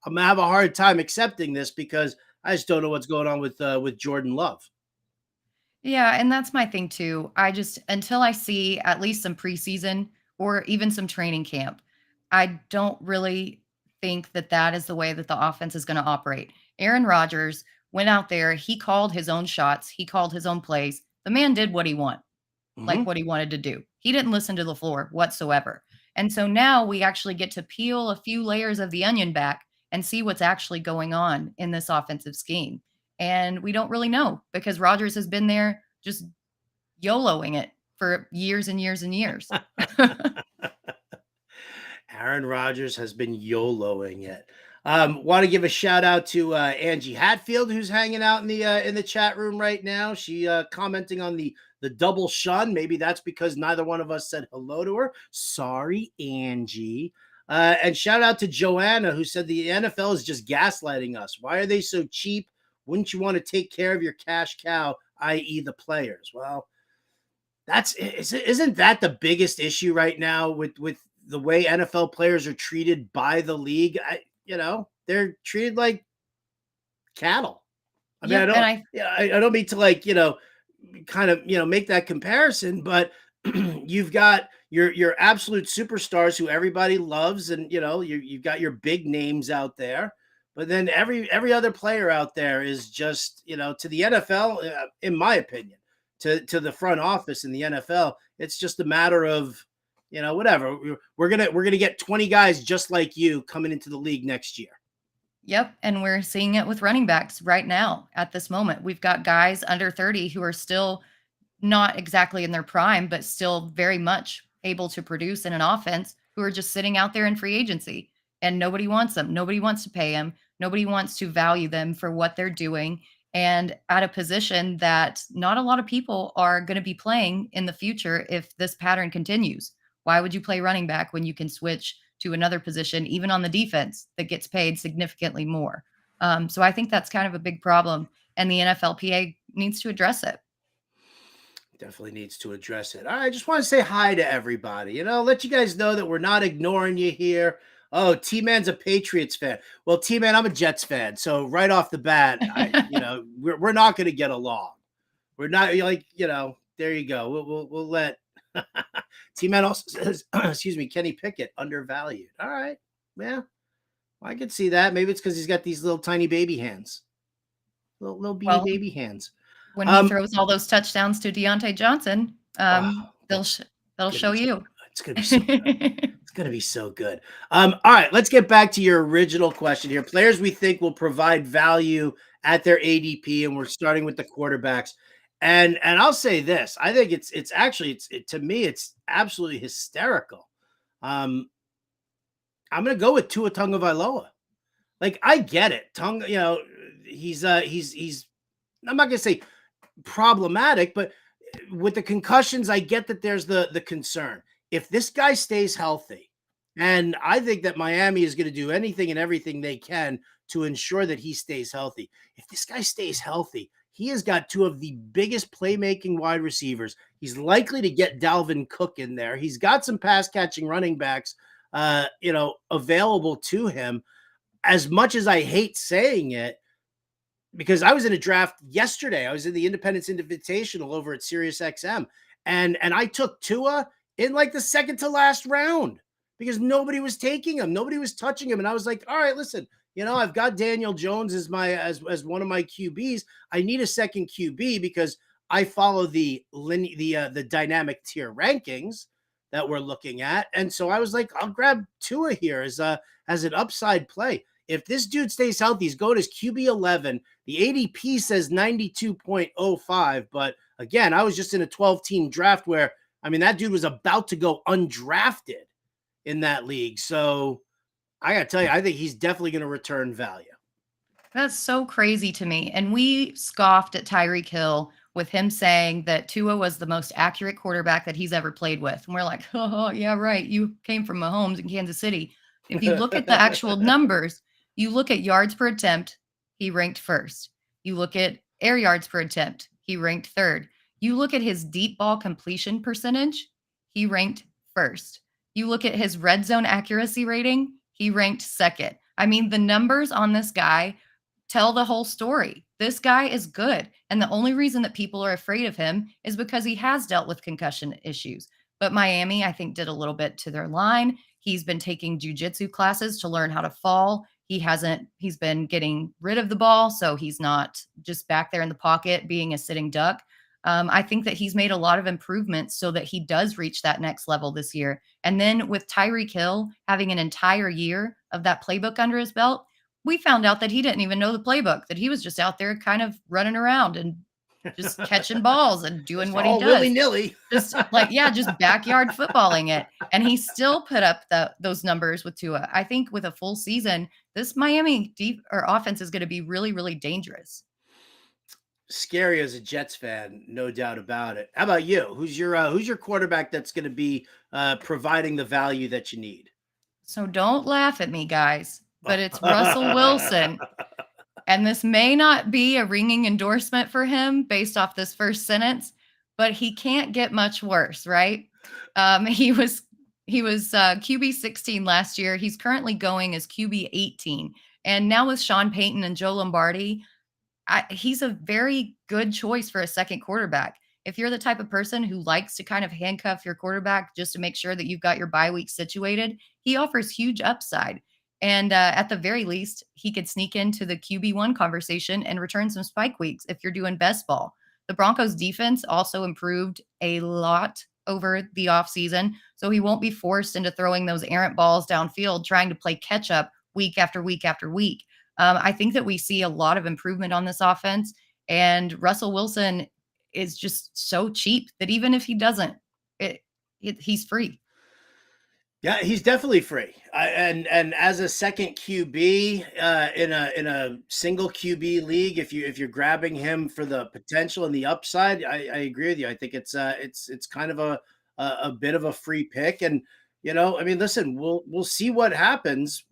I'm gonna have a hard time accepting this because I just don't know what's going on with Jordan Love. Yeah, and that's my thing too. Until I see at least some preseason or even some training camp, I don't really think that that is the way that the offense is going to operate. Aaron Rodgers went out there, he called his own shots, he called his own plays. The man did what he wanted. Like what he wanted to do. He didn't listen to the floor whatsoever. And so now we actually get to peel a few layers of the onion back and see what's actually going on in this offensive scheme. And we don't really know because Rodgers has been there just YOLOing it for years and years and years. Aaron Rodgers has been YOLOing it. Want to give a shout out to Angie Hatfield, who's hanging out in the chat room right now. She commenting on the double shun. Maybe that's because neither one of us said hello to her. Sorry, Angie. And shout out to Joanna, who said the NFL is just gaslighting us. Why are they so cheap? Wouldn't you want to take care of your cash cow, i.e. the players? Well, isn't that the biggest issue right now with the way NFL players are treated by the league? They're treated like cattle. I mean, I don't mean to kind of make that comparison, but you've got your absolute superstars who everybody loves, and you've got your big names out there, but then every other player out there is just to the NFL, in my opinion, to the front office in the NFL, it's just a matter of whatever. We're gonna get 20 guys just like you coming into the league next year. Yep. And we're seeing it with running backs right now at this moment. We've got guys under 30 who are still not exactly in their prime, but still very much able to produce in an offense who are just sitting out there in free agency and nobody wants them. Nobody wants to pay them. Nobody wants to value them for what they're doing. And at a position that not a lot of people are going to be playing in the future if this pattern continues. Why would you play running back when you can switch to another position, even on the defense, that gets paid significantly more? So I think that's kind of a big problem, and the NFLPA needs to address it. Definitely needs to address it. All right, I just want to say hi to everybody. Let you guys know that we're not ignoring you here. Oh, T-Man's a Patriots fan. Well, T-Man, I'm a Jets fan. So right off the bat, we're not going to get along. We're not there you go. We'll let T-Man also says, excuse me, Kenny Pickett undervalued. All right. Yeah. I could see that. Maybe it's because he's got these little tiny baby hands. Little beanie baby hands. When he throws all those touchdowns to Deontay Johnson, they'll show you. It's gonna be so good. It's going to be so good. All right, let's get back to your original question here. Players we think will provide value at their ADP, and we're starting with the quarterbacks. And I'll say this: I think it's actually to me it's absolutely hysterical. Um, I'm going to go with Tua Tagovailoa. Like I get it, Tonga. He's I'm not going to say problematic, but with the concussions, I get that there's the concern. If this guy stays healthy, and I think that Miami is going to do anything and everything they can to ensure that he stays healthy. If this guy stays healthy, he has got two of the biggest playmaking wide receivers. He's likely to get Dalvin Cook in there. He's got some pass catching running backs, available to him. As much as I hate saying it, because I was in a draft yesterday. I was in the Independence Invitational over at Sirius XM, and I took Tua in like the second to last round because nobody was taking him, nobody was touching him, and I was like, all right, listen, I've got Daniel Jones as as one of my QBs. I need a second QB because I follow the dynamic tier rankings that we're looking at, and so I was like, I'll grab Tua here as an upside play. If this dude stays healthy, he's going as QB 11. The ADP says 92.05. But again, I was just in a 12-team draft where, that dude was about to go undrafted in that league. So I got to tell you, I think he's definitely going to return value. That's so crazy to me. And we scoffed at Tyreek Hill with him saying that Tua was the most accurate quarterback that he's ever played with. And we're like, oh, yeah, right. You came from Mahomes in Kansas City. If you look at the actual numbers, you look at yards per attempt, he ranked first. You look at air yards per attempt, he ranked third. You look at his deep ball completion percentage, he ranked first. You look at his red zone accuracy rating, he ranked second. The numbers on this guy tell the whole story. This guy is good. And the only reason that people are afraid of him is because he has dealt with concussion issues. But Miami, I think, did a little bit to their line. He's been taking jujitsu classes to learn how to fall. He's been getting rid of the ball, so he's not just back there in the pocket being a sitting duck. I think that he's made a lot of improvements so that he does reach that next level this year. And then with Tyreek Hill having an entire year of that playbook under his belt, we found out that he didn't even know the playbook, that he was just out there kind of running around and just catching balls and doing what he does. Willy-nilly. Just backyard footballing it. And he still put up those numbers with Tua. I think with a full season, this Miami offense is going to be really, really dangerous. Scary as a Jets fan, no doubt about it. How about you? Who's your quarterback that's going to be providing the value that you need? So don't laugh at me, guys, but it's Russell Wilson. And this may not be a ringing endorsement for him based off this first sentence, but he can't get much worse, right? He was QB 16 last year. He's currently going as QB 18. And now with Sean Payton and Joe Lombardi, he's a very good choice for a second quarterback. If you're the type of person who likes to kind of handcuff your quarterback just to make sure that you've got your bye week situated, he offers huge upside. And at the very least, he could sneak into the QB1 conversation and return some spike weeks if you're doing best ball. The Broncos defense also improved a lot over the offseason, so he won't be forced into throwing those errant balls downfield, trying to play catch up week after week after week. I think that we see a lot of improvement on this offense, and Russell Wilson is just so cheap that even if he doesn't, he's free. Yeah, he's definitely free. And as a second QB in a single QB league, if you're grabbing him for the potential and the upside, I agree with you. I think it's kind of a bit of a free pick. And listen, we'll see what happens.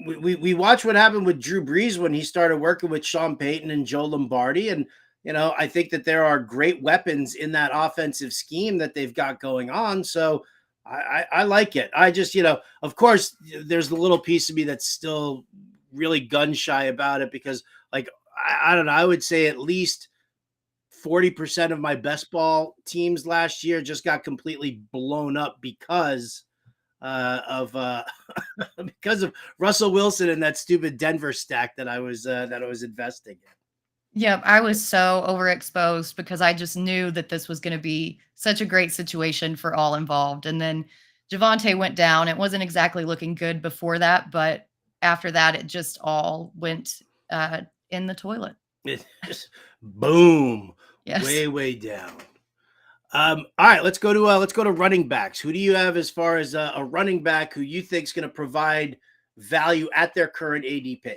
We watched what happened with Drew Brees when he started working with Sean Payton and Joe Lombardi, and I think that there are great weapons in that offensive scheme that they've got going on. So I like it. I just, of course, there's the little piece of me that's still really gun shy about it because, like, I don't know, I would say at least 40% of my best ball teams last year just got completely blown up because of Russell Wilson and that stupid Denver stack that I was investing in. Yep, I was so overexposed because I just knew that this was going to be such a great situation for all involved. And then Javonte went down. It wasn't exactly looking good before that, but after that, it just all went in the toilet. It just boom, Yes. way down. All right, let's go to running backs. Who do you have as far as a running back who you think is going to provide value at their current ADP?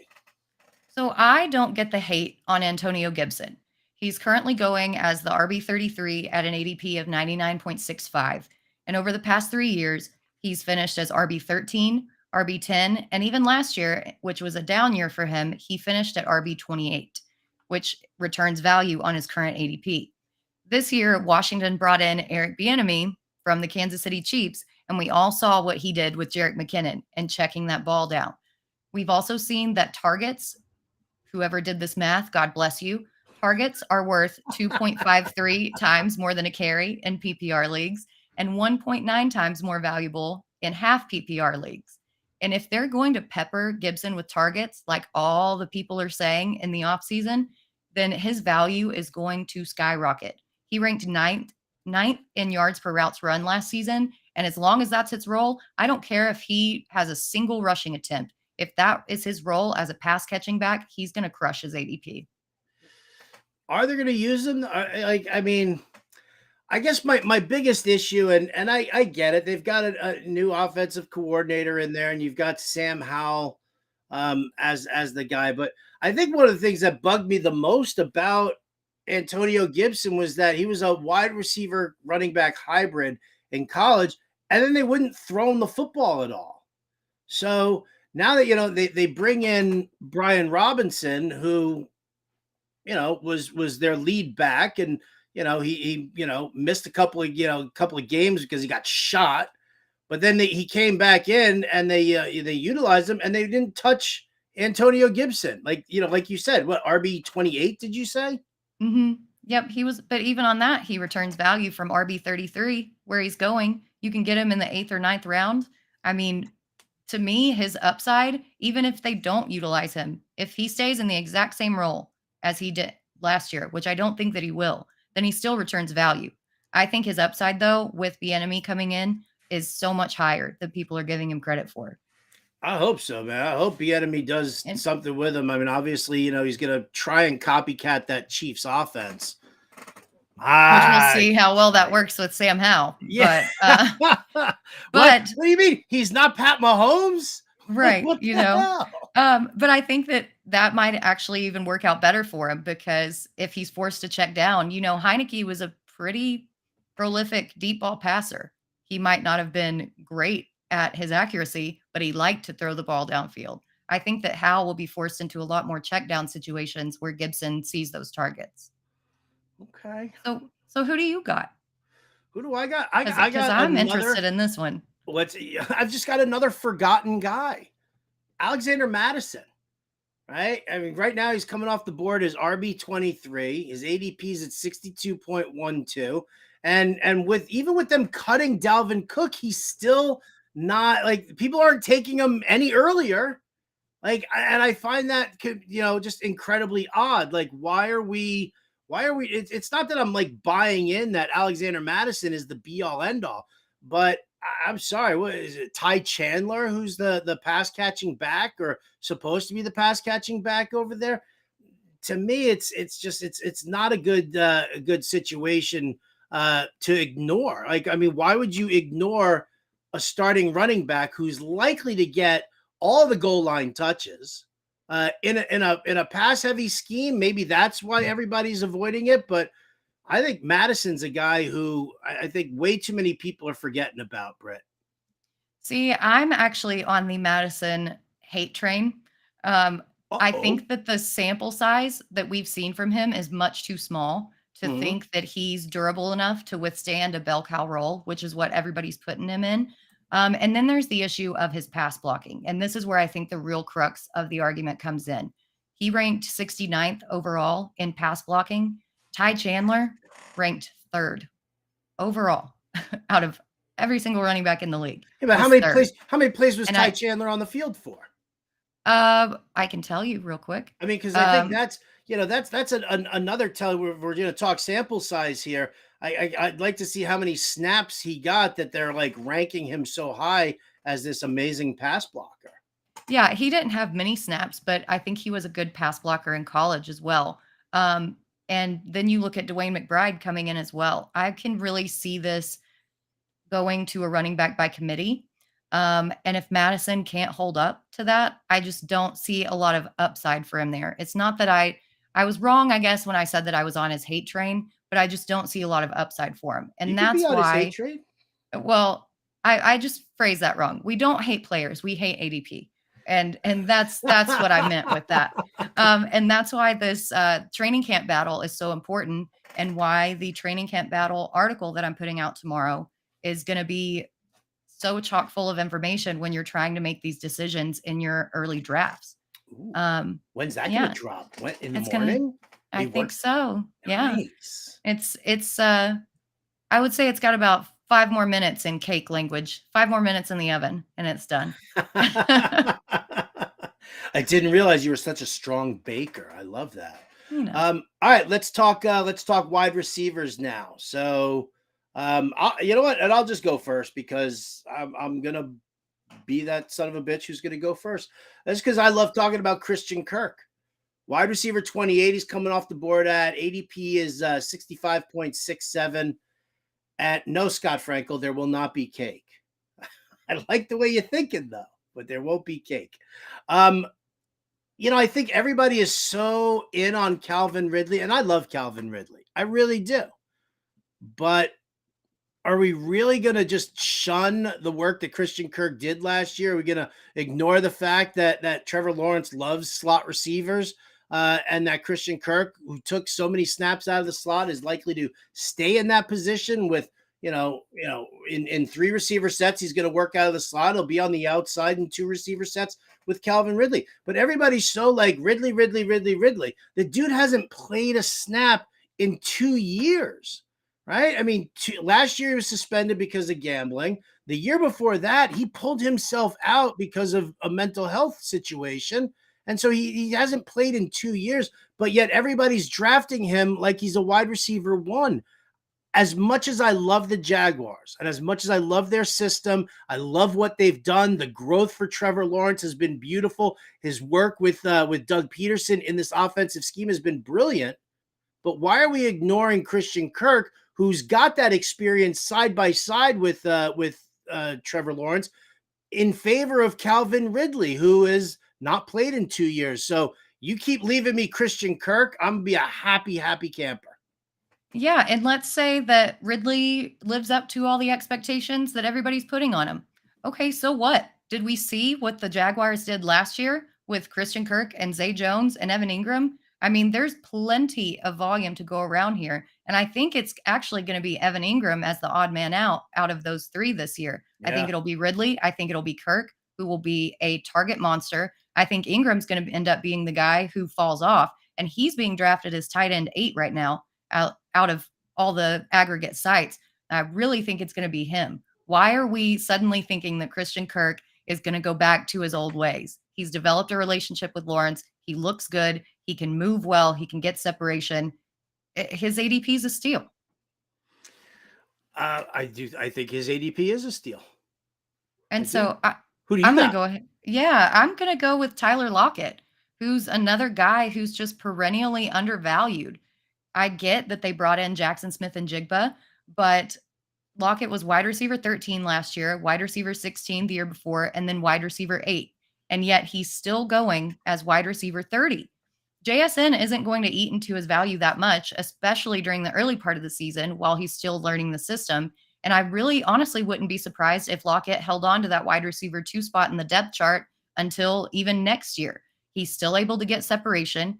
So I don't get the hate on Antonio Gibson. He's currently going as the RB33 at an ADP of 99.65. And over the past 3 years, he's finished as RB13, RB10, and even last year, which was a down year for him, he finished at RB28, which returns value on his current ADP. This year, Washington brought in Eric Bieniemy from the Kansas City Chiefs, and we all saw what he did with Jerick McKinnon and checking that ball down. We've also seen that targets, whoever did this math, God bless you, targets are worth 2.53 times more than a carry in PPR leagues and 1.9 times more valuable in half PPR leagues. And if they're going to pepper Gibson with targets like all the people are saying in the offseason, then his value is going to skyrocket. He ranked ninth in yards per routes run last season. And as long as that's his role, I don't care if he has a single rushing attempt. If that is his role as a pass catching back, he's going to crush his ADP. Are they going to use him? I mean, I guess my biggest issue, and I get it. They've got a new offensive coordinator in there, and you've got Sam Howell as the guy. But I think one of the things that bugged me the most about Antonio Gibson was that he was a wide receiver running back hybrid in college, and then they wouldn't throw him the football at all. So now that they bring in Brian Robinson, who was their lead back, and he missed a couple of games because he got shot, but then he came back in and they utilized him and they didn't touch Antonio Gibson, like you said, what, RB28 did you say? Mm-hmm. Yep, he was, but even on that, he returns value from RB33, where he's going. You can get him in the 8th or 9th round. I mean, to me, his upside, even if they don't utilize him, if he stays in the exact same role as he did last year, which I don't think that he will, then he still returns value. I think his upside, though, with Bieniemy coming in, is so much higher than people are giving him credit for. I hope so, man. I hope Bieniemy does something with him. I mean, obviously, he's going to try and copycat that Chiefs offense. Which we'll see how well that works with Sam Howell. Yeah. But what do you mean? He's not Pat Mahomes? Right. What the hell? But I think that might actually even work out better for him, because if he's forced to check down, Heineke was a pretty prolific deep ball passer. He might not have been great at his accuracy, but he liked to throw the ball downfield. I think that Howell will be forced into a lot more check down situations where Gibson sees those targets. Okay. So who do you got? Who do I got? Because I'm interested in this one. I've just got another forgotten guy, Alexander Madison. Right? I mean, right now he's coming off the board as RB23. His ADP is at 62.12. And with them cutting Dalvin Cook, he's still not, like, people aren't taking him any earlier. Like, and I find that just incredibly odd. Like, why are we it's not that I'm like buying in that Alexander Madison is the be all end all, but I'm sorry, what is it? Ty Chandler, who's the pass catching back, or supposed to be the pass catching back over there? To me, it's not a good situation to ignore. Like, I mean, why would you ignore a starting running back who's likely to get all the goal line touches in a pass heavy scheme? Maybe that's why everybody's avoiding it, but I think Madison's a guy who I think way too many people are forgetting about, Britt. See, I'm actually on the Madison hate train. I think that the sample size that we've seen from him is much too small to think that he's durable enough to withstand a bell cow role, which is what everybody's putting him in. And then there's the issue of his pass blocking. And this is where I think the real crux of the argument comes in. He ranked 69th overall in pass blocking. Ty Chandler ranked 3rd overall out of every single running back in the league. Yeah, but how many plays was Ty Chandler on the field for? I can tell you real quick. I mean, because I think that's another tell. We're going to talk sample size here. I'd like to see how many snaps he got that they're like ranking him so high as this amazing pass blocker. Yeah, he didn't have many snaps, but I think he was a good pass blocker in college as well. Um, and then you look at Dwayne McBride coming in as well. I can really see this going to a running back by committee. And if Madison can't hold up to that, I just don't see a lot of upside for him there. It's not that I was wrong, I guess, when I said that I was on his hate train, but I just don't see a lot of upside for him. You And could be that's on his hate why, trade. well, I just phrased that wrong. We don't hate players, we hate ADP. And that's what I meant with that. And that's why this training camp battle is so important, and why the training camp battle article that I'm putting out tomorrow is going to be so chock full of information when you're trying to make these decisions in your early drafts. Ooh, Um, when's that going to yeah, drop? When, in the it's gonna. morning? Are I you think work? so. Yeah, Nice. it's. I would say it's got about 5 more minutes in cake language, 5 more minutes in the oven, and it's done. I didn't realize you were such a strong baker. I love that. You know. All right, let's talk. Let's talk wide receivers now. So, you know what? And I'll just go first because I'm gonna be that son of a bitch who's gonna go first. That's because I love talking about Christian Kirk, wide receiver 28. He's coming off the board at ADP is 65.67. At no, Scott Frankel, there will not be cake. I like the way you're thinking though, but there won't be cake. Um, I think everybody is so in on Calvin Ridley, and I love Calvin Ridley. I really do. But are we really going to just shun the work that Christian Kirk did last year? Are we going to ignore the fact that Trevor Lawrence loves slot receivers, and that Christian Kirk, who took so many snaps out of the slot, is likely to stay in that position with, in three receiver sets, he's going to work out of the slot. He'll be on the outside in two receiver sets with Calvin Ridley. But everybody's so like Ridley, Ridley, Ridley, Ridley. The dude hasn't played a snap in 2 years, right? I mean, last year he was suspended because of gambling. The year before that, he pulled himself out because of a mental health situation. And so he hasn't played in 2 years, but yet everybody's drafting him like he's a wide receiver one. As much as I love the Jaguars and as much as I love their system, I love what they've done. The growth for Trevor Lawrence has been beautiful. His work with Doug Peterson in this offensive scheme has been brilliant. But why are we ignoring Christian Kirk, who's got that experience side by side with Trevor Lawrence, in favor of Calvin Ridley, who has not played in 2 years? So you keep leaving me Christian Kirk, I'm gonna be a happy camper. Yeah, and let's say that Ridley lives up to all the expectations that everybody's putting on him. Okay, so what? Did we see what the Jaguars did last year with Christian Kirk and Zay Jones and Evan Ingram? I mean, there's plenty of volume to go around here. And I think it's actually going to be Evan Ingram as the odd man out of those three this year. I think Yeah. it'll be Ridley. I think it'll be Kirk, who will be a target monster. I think Ingram's going to end up being the guy who falls off. And he's being drafted as tight end 8 right now out of all the aggregate sites. I really think it's going to be him. Why are we suddenly thinking that Christian Kirk is going to go back to his old ways? He's developed a relationship with Lawrence. He looks good. He can move well. He can get separation. His ADP is a steal. I do. I think his ADP is a steal. And so Who do you I'm going got? to go ahead. Yeah, I'm going to go with Tyler Lockett, who's another guy who's just perennially undervalued. I get that they brought in Jackson Smith and Jigba, but Lockett was wide receiver 13 last year, wide receiver 16 the year before, and then wide receiver 8. And yet he's still going as wide receiver 30. JSN isn't going to eat into his value that much, especially during the early part of the season while he's still learning the system. And I really honestly wouldn't be surprised if Lockett held on to that wide receiver 2 spot in the depth chart until even next year. He's still able to get separation.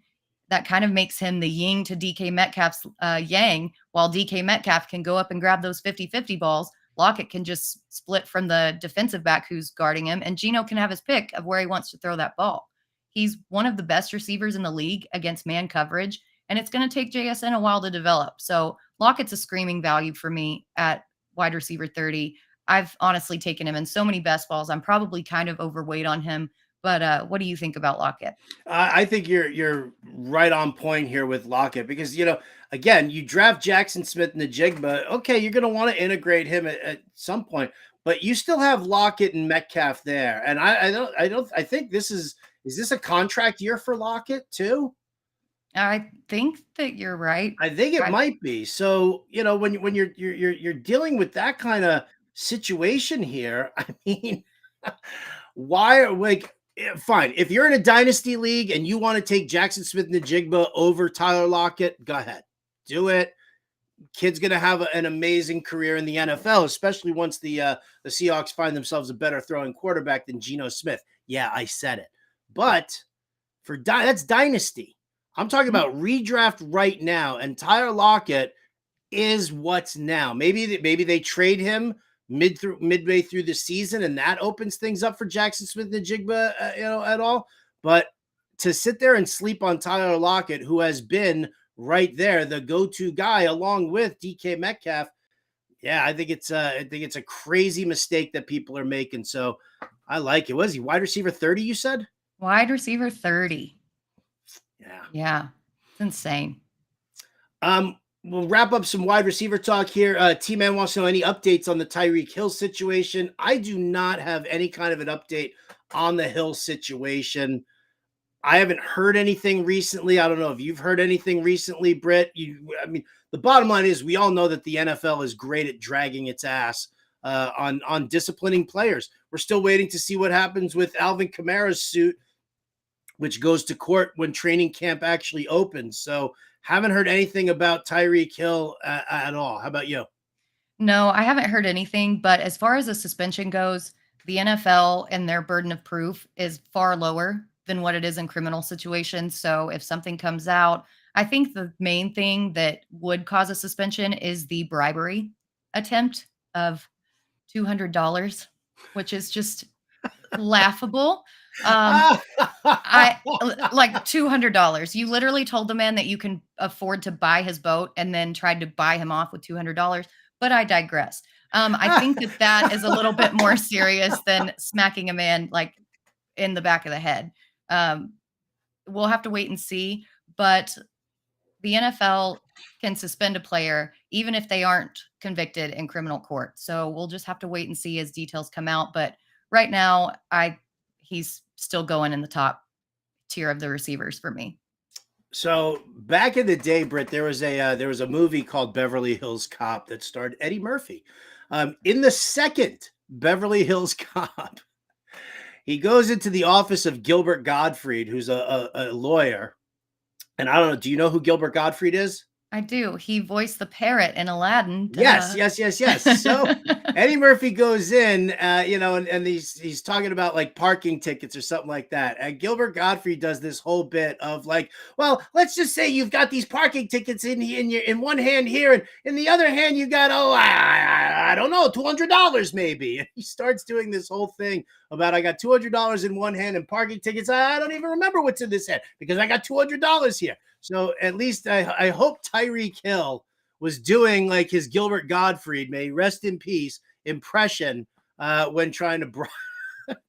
That kind of makes him the yin to DK Metcalf's yang. While DK Metcalf can go up and grab those 50-50 balls, Lockett can just split from the defensive back who's guarding him, and Geno can have his pick of where he wants to throw that ball. He's one of the best receivers in the league against man coverage, and it's going to take JSN a while to develop. So Lockett's a screaming value for me at wide receiver 30. I've honestly taken him in so many best balls. I'm probably kind of overweight on him, But what do you think about Lockett? I think you're right on point here with Lockett because again you draft Jackson Smith and the Jigba. Okay, you're going to want to integrate him at some point, but you still have Lockett and Metcalf there, and I think is this a contract year for Lockett too? I think that you're right. I think it I might be. So, when you're dealing with that kind of situation here, I mean, why are like fine. If you're in a dynasty league and you want to take Jackson Smith and Jigba over Tyler Lockett, go ahead. Do it. Kid's going to have an amazing career in the NFL, especially once the Seahawks find themselves a better throwing quarterback than Geno Smith. Yeah, I said it. But that's dynasty. I'm talking about redraft right now, and Tyler Lockett is what's now. Maybe they trade him midway through the season, and that opens things up for Jackson Smith and Jigba, at all. But to sit there and sleep on Tyler Lockett, who has been right there, the go-to guy, along with DK Metcalf, yeah, I think it's a crazy mistake that people are making. So I like it. Was he wide receiver 30? You said wide receiver 30. yeah. Yeah, it's insane. We'll wrap up some wide receiver talk here. T-Man wants to know any updates on the Tyreek Hill situation. I do not have any kind of an update on the Hill situation. I haven't heard anything recently. I don't know if you've heard anything recently, Britt. The bottom line is we all know that the NFL is great at dragging its ass on disciplining players. We're still waiting to see what happens with Alvin Kamara's suit, which goes to court when training camp actually opens. So haven't heard anything about Tyreek Hill at all. How about you? No, I haven't heard anything, but as far as the suspension goes, the NFL and their burden of proof is far lower than what it is in criminal situations. So if something comes out, I think the main thing that would cause a suspension is the bribery attempt of $200, which is just laughable. I like $200. You literally told the man that you can afford to buy his boat and then tried to buy him off with $200. But I digress. I think that is a little bit more serious than smacking a man like in the back of the head. We'll have to wait and see. But the NFL can suspend a player even if they aren't convicted in criminal court. So we'll just have to wait and see as details come out. But right now, he's still going in the top tier of the receivers for me. So back in the day, Britt, there was a movie called Beverly Hills Cop that starred Eddie Murphy. In the second Beverly Hills Cop, he goes into the office of Gilbert Gottfried, who's a lawyer. And I don't know, do you know who Gilbert Gottfried is? I do. He voiced the parrot in Aladdin. Yes. So Eddie Murphy goes in, and he's talking about like parking tickets or something like that. And Gilbert Gottfried does this whole bit of like, well, let's just say you've got these parking tickets in one hand here, and in the other hand you got I don't know, $200 maybe. And he starts doing this whole thing about I got $200 in one hand and parking tickets. I don't even remember what's in this hand because I got $200 here. So at least I hope Tyreek Hill was doing like his Gilbert Gottfried, may rest in peace, impression when trying to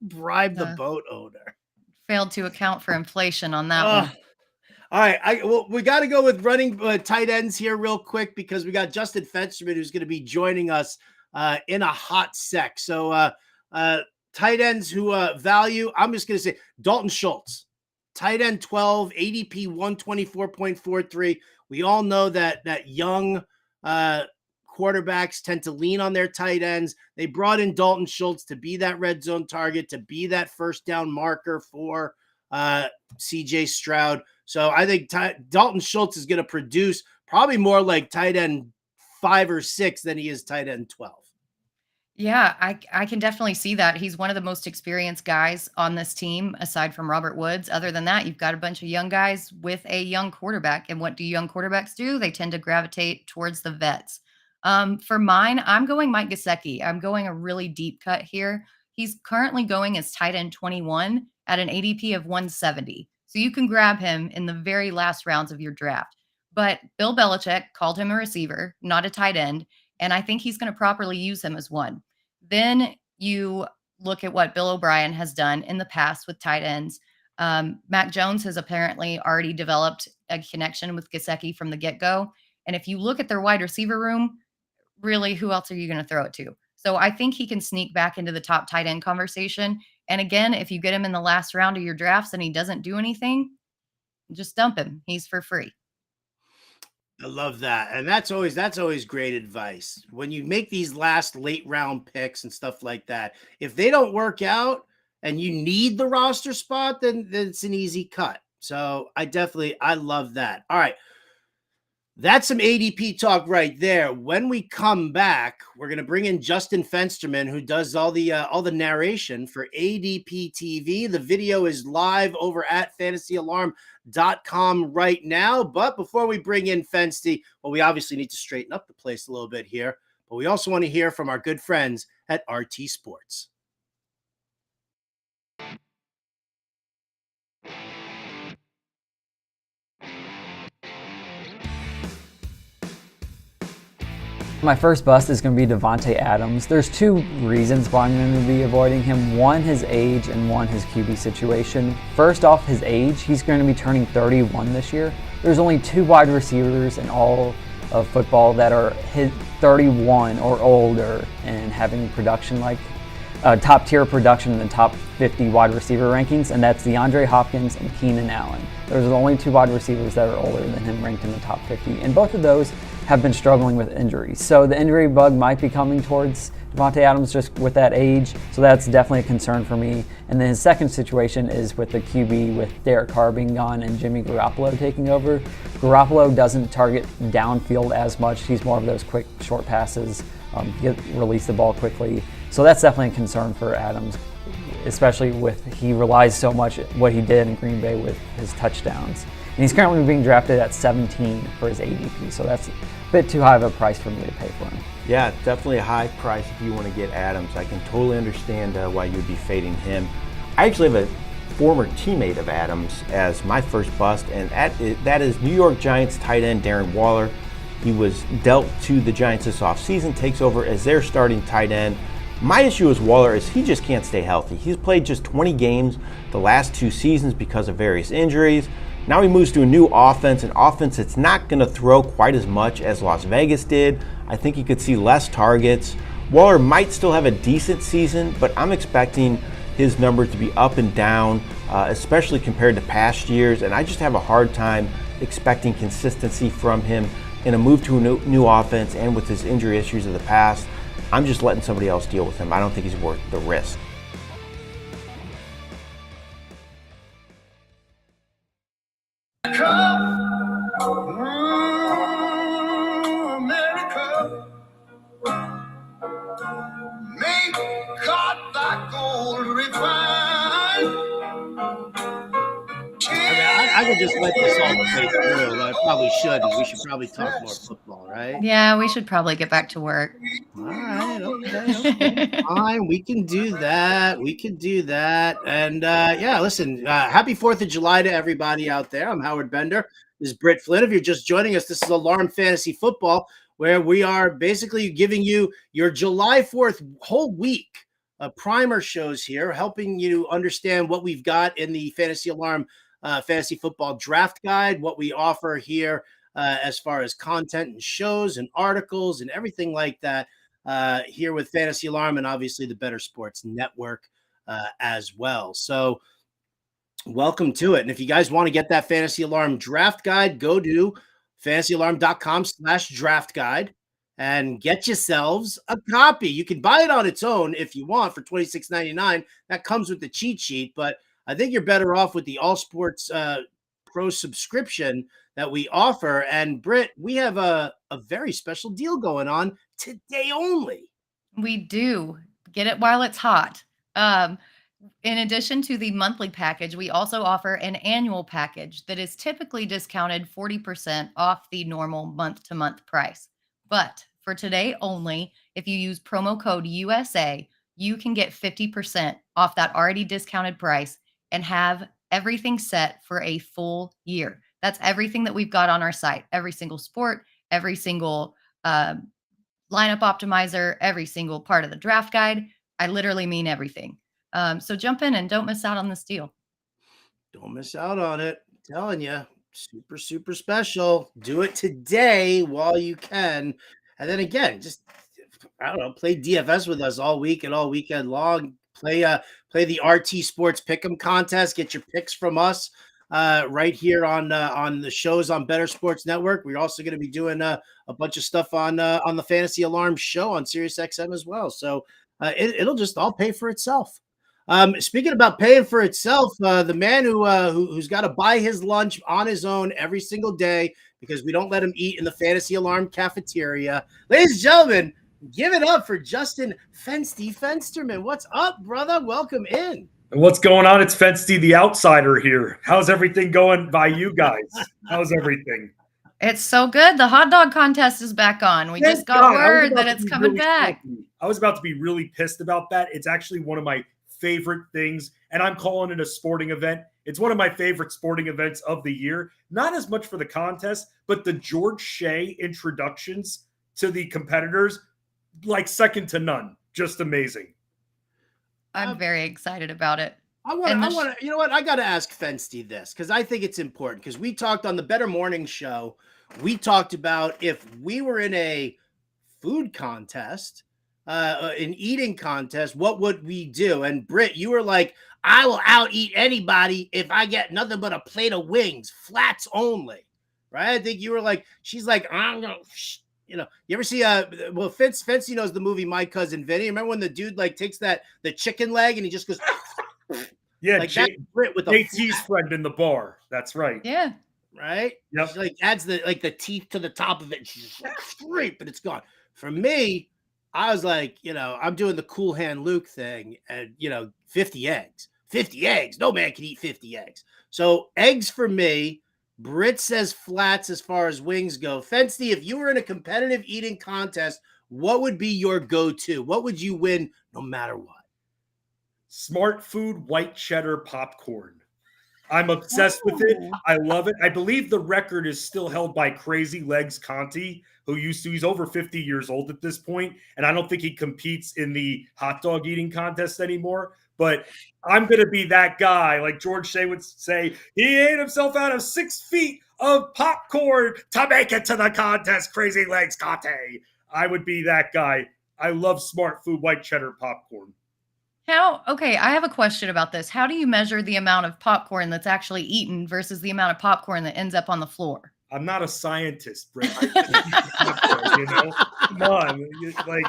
bribe the boat owner. Failed to account for inflation on that one. All right. We got to go with running tight ends here real quick because we got Justin Fensterman who's going to be joining us in a hot sec. So tight ends who value, I'm just going to say Dalton Schultz. Tight end 12, ADP 124.43. We all know that young quarterbacks tend to lean on their tight ends. They brought in Dalton Schultz to be that red zone target, to be that first down marker for CJ Stroud. So I think Dalton Schultz is going to produce probably more like tight end 5 or 6 than he is tight end 12. Yeah, I can definitely see that. He's one of the most experienced guys on this team, aside from Robert Woods. Other than that, you've got a bunch of young guys with a young quarterback. And what do young quarterbacks do? They tend to gravitate towards the vets. For mine, I'm going Mike Gesicki. I'm going a really deep cut here. He's currently going as tight end 21 at an ADP of 170. So you can grab him in the very last rounds of your draft. But Bill Belichick called him a receiver, not a tight end. And I think he's going to properly use him as one. Then you look at what Bill O'Brien has done in the past with tight ends. Mac Jones has apparently already developed a connection with Gesicki from the get-go. And if you look at their wide receiver room, really, who else are you going to throw it to? So I think he can sneak back into the top tight end conversation. And again, if you get him in the last round of your drafts and he doesn't do anything, just dump him. He's for free. I love that. And that's always great advice. When you make these last late round picks and stuff like that, if they don't work out and you need the roster spot, then it's an easy cut. So I love that. All right. That's some ADP talk right there. When we come back, we're going to bring in Justin Fensterman, who does all the narration for ADP TV. The video is live over at fantasyalarm.com right now. But before we bring in Fensty, well, we obviously need to straighten up the place a little bit here. But we also want to hear from our good friends at RT Sports. My first bust is going to be Davante Adams. There's two reasons why I'm going to be avoiding him. One, his age, and one, his QB situation. First off, his age. He's going to be turning 31 this year. There's only 2 wide receivers in all of football that are 31 or older and having production like top tier production in the top 50 wide receiver rankings, and that's DeAndre Hopkins and Keenan Allen. Those are the only 2 wide receivers that are older than him ranked in the top 50, and both of those have been struggling with injuries. So the injury bug might be coming towards Davante Adams just with that age, so that's definitely a concern for me. And then his second situation is with the QB, with Derek Carr being gone and Jimmy Garoppolo taking over. Garoppolo doesn't target downfield as much. He's more of those quick, short passes, release the ball quickly. So that's definitely a concern for Adams, especially with he relies so much what he did in Green Bay with his touchdowns. And he's currently being drafted at 17 for his ADP, so that's a bit too high of a price for me to pay for him. Yeah, definitely a high price if you want to get Adams. I can totally understand why you would be fading him. I actually have a former teammate of Adams as my first bust, and that is New York Giants tight end Darren Waller. He was dealt to the Giants this offseason, takes over as their starting tight end. My issue with Waller is he just can't stay healthy. He's played just 20 games the last 2 seasons because of various injuries. Now he moves to a new offense, an offense that's not going to throw quite as much as Las Vegas did. I think you could see less targets. Waller might still have a decent season, but I'm expecting his numbers to be up and down, especially compared to past years, and I just have a hard time expecting consistency from him in a move to a new offense and with his injury issues of the past. I'm just letting somebody else deal with him. I don't think he's worth the risk. America, may God thy gold refine. I could just let this all play through. I probably shouldn't. We should probably talk more football, right? Yeah, we should probably get back to work. All right, okay, fine. We can do that. We can do that. And yeah, listen, happy 4th of July to everybody out there. I'm Howard Bender. This is Britt Flynn. If you're just joining us, this is Alarm Fantasy Football, where we are basically giving you your July 4th whole week primer shows here, helping you understand what we've got in the Fantasy Alarm Fantasy Football Draft Guide, what we offer here as far as content and shows and articles and everything like that here with Fantasy Alarm and obviously the Better Sports Network as well. So welcome to it. And if you guys want to get that Fantasy Alarm Draft Guide, go to fantasyalarm.com/draft guide and get yourselves a copy. You can buy it on its own if you want for $26.99. That comes with the cheat sheet, but I think you're better off with the All Sports Pro subscription that we offer. And Britt, we have a very special deal going on today only. We do. Get it while it's hot. In addition to the monthly package, we also offer an annual package that is typically discounted 40% off the normal month-to-month price. But for today only, if you use promo code USA, you can get 50% off that already discounted price and have everything set for a full year. That's everything that we've got on our site, every single sport, every single lineup optimizer, every single part of the draft guide. I literally mean everything. So jump in and don't miss out on this deal. Don't miss out on it. I'm telling you, super, super special. Do it today while you can. And then again, just I don't know, play DFS with us all week and all weekend long. Play the RT Sports Pick'em contest. Get your picks from us right here on the shows on Better Sports Network. We're also going to be doing a bunch of stuff on the Fantasy Alarm show on SiriusXM as well. So it'll just all pay for itself. Speaking about paying for itself, the man who's got to buy his lunch on his own every single day because we don't let him eat in the Fantasy Alarm cafeteria. Ladies and gentlemen, give it up for Justin Fensterman. What's up, brother? Welcome in. What's going on? It's Fensty the Outsider here. How's everything going by you guys? How's everything? It's so good. The hot dog contest is back on. We just got word that it's coming back. I was about to be really pissed about that. It's actually one of my favorite things, and I'm calling it a sporting event. It's one of my favorite sporting events of the year. Not as much for the contest, but the George Shea introductions to the competitors, like second to none. Just amazing. I'm very excited about it. I want to, you know what? I got to ask Fensty this because I think it's important because we talked on the Better Morning Show. We talked about if we were in a food contest, an eating contest, what would we do? And Britt, you were like, I will out eat anybody if I get nothing but a plate of wings, flats only. Right? I think you were like, she's like, I'm going to, you ever see Fensty knows the movie My Cousin Vinny. Remember when the dude like takes the chicken leg and he just goes, yeah, like that's Britt with JT's friend in the bar. That's right. Yeah. Right? Yep. She like adds the teeth to the top of it. She's just like straight, but it's gone. For me, I was like, I'm doing the Cool Hand Luke thing and 50 eggs. 50 eggs. No man can eat 50 eggs. So eggs for me. Britt says flats as far as wings go. Fensty, if you were in a competitive eating contest, what would be your go-to? What would you win no matter what? Smart Food white cheddar popcorn. I'm obsessed with it. I love it. I believe the record is still held by Crazy Legs Conti, he's over 50 years old at this point, and I don't think he competes in the hot dog eating contest anymore. But I'm going to be that guy, like George Shea would say, he ate himself out of 6 feet of popcorn to make it to the contest, Crazy Legs Conti. I would be that guy. I love Smart Food white cheddar popcorn. Okay, I have a question about this. How do you measure the amount of popcorn that's actually eaten versus the amount of popcorn that ends up on the floor? I'm not a scientist, Britt. Come on. Like,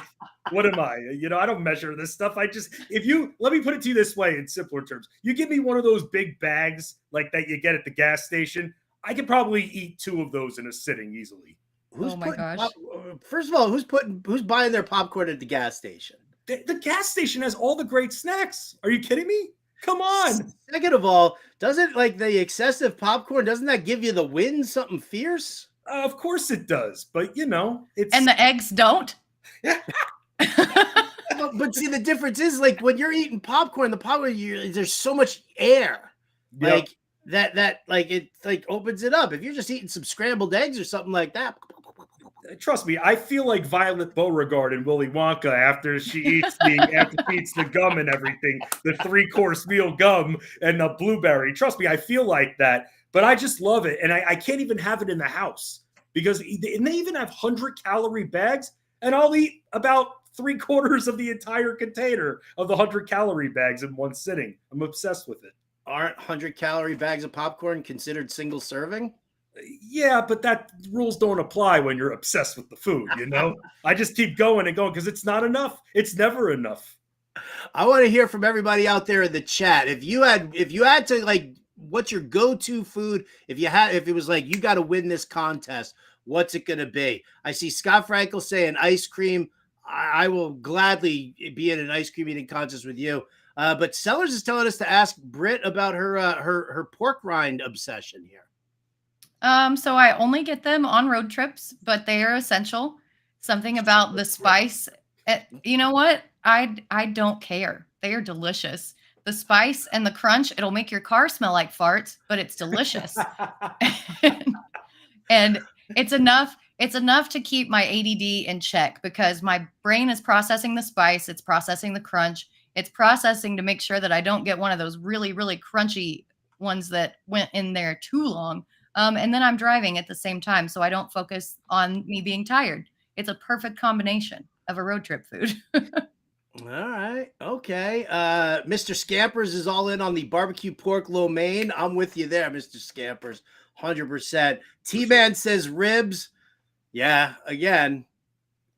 what am I? I don't measure this stuff. Let me put it to you this way in simpler terms. You give me one of those big bags like that you get at the gas station, I could probably eat 2 of those in a sitting easily. Oh my gosh. First of all, who's buying their popcorn at the gas station? The gas station has all the great snacks. Are you kidding me? Come on. Second of all, doesn't like the excessive popcorn, doesn't that give you the win, something fierce? Of course it does. But, it's... And the eggs don't? But see, the difference is like when you're eating popcorn, there's so much air. Like that like it like opens it up. If you're just eating some scrambled eggs or something like that. Trust me, I feel like Violet Beauregard in Willy Wonka after she eats the gum and everything, the 3-course meal gum and the blueberry. Trust me, I feel like that, but I just love it. And I can't even have it in the house because they even have 100-calorie bags, and I'll eat about 3/4 of the entire container of the 100-calorie bags in one sitting. I'm obsessed with it. Aren't 100-calorie bags of popcorn considered single serving? Yeah, but that rules don't apply when you're obsessed with the food, I just keep going and going because it's not enough. It's never enough. I want to hear from everybody out there in the chat. If you had to like, what's your go-to food? If it was like, you got to win this contest, what's it going to be? I see Scott Frankel saying ice cream. I will gladly be in an ice cream eating contest with you. But Sellers is telling us to ask Britt about her pork rind obsession here. So I only get them on road trips, but they are essential. Something about the spice. You know what? I don't care. They are delicious. The spice and the crunch, it'll make your car smell like farts, but it's delicious. and it's enough. It's enough to keep my ADD in check because my brain is processing the spice, it's processing the crunch, it's processing to make sure that I don't get one of those really, really crunchy ones that went in there too long. And then I'm driving at the same time, so I don't focus on me being tired. It's a perfect combination of a road trip food. All right. Okay. Mr. Scampers is all in on the barbecue pork lo mein. I'm with you there, Mr. Scampers. 100%. T-Man says ribs. Yeah, again,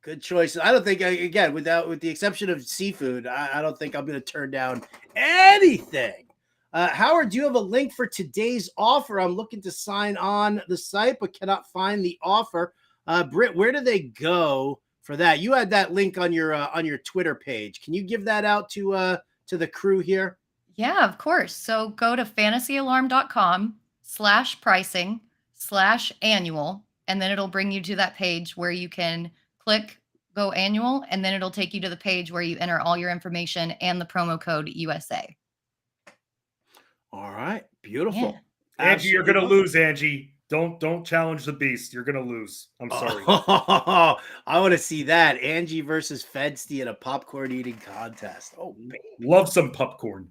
good choice. I don't think, again, with the exception of seafood, I don't think I'm going to turn down anything. Howard, do you have a link for today's offer? I'm looking to sign on the site, but cannot find the offer. Britt, where do they go for that? You had that link on your Twitter page. Can you give that out to the crew here? Yeah, of course. So go to fantasyalarm.com/pricing/annual. And then it'll bring you to that page where you can click go annual. And then it'll take you to the page where you enter all your information and the promo code USA. All right. Beautiful. Yeah. Angie, you're going to lose, Angie. Don't challenge the beast. You're going to lose. I'm sorry. Oh, I want to see that. Angie versus Fedsty in a popcorn eating contest. Oh, man. Love some popcorn.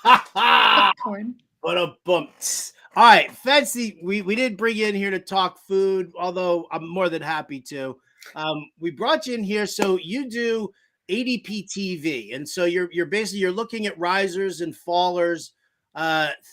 Popcorn. What a bumps. All right, Fancy, we didn't bring you in here to talk food, although I'm more than happy to. We brought you in here so you do ADP TV, and so you're basically looking at risers and fallers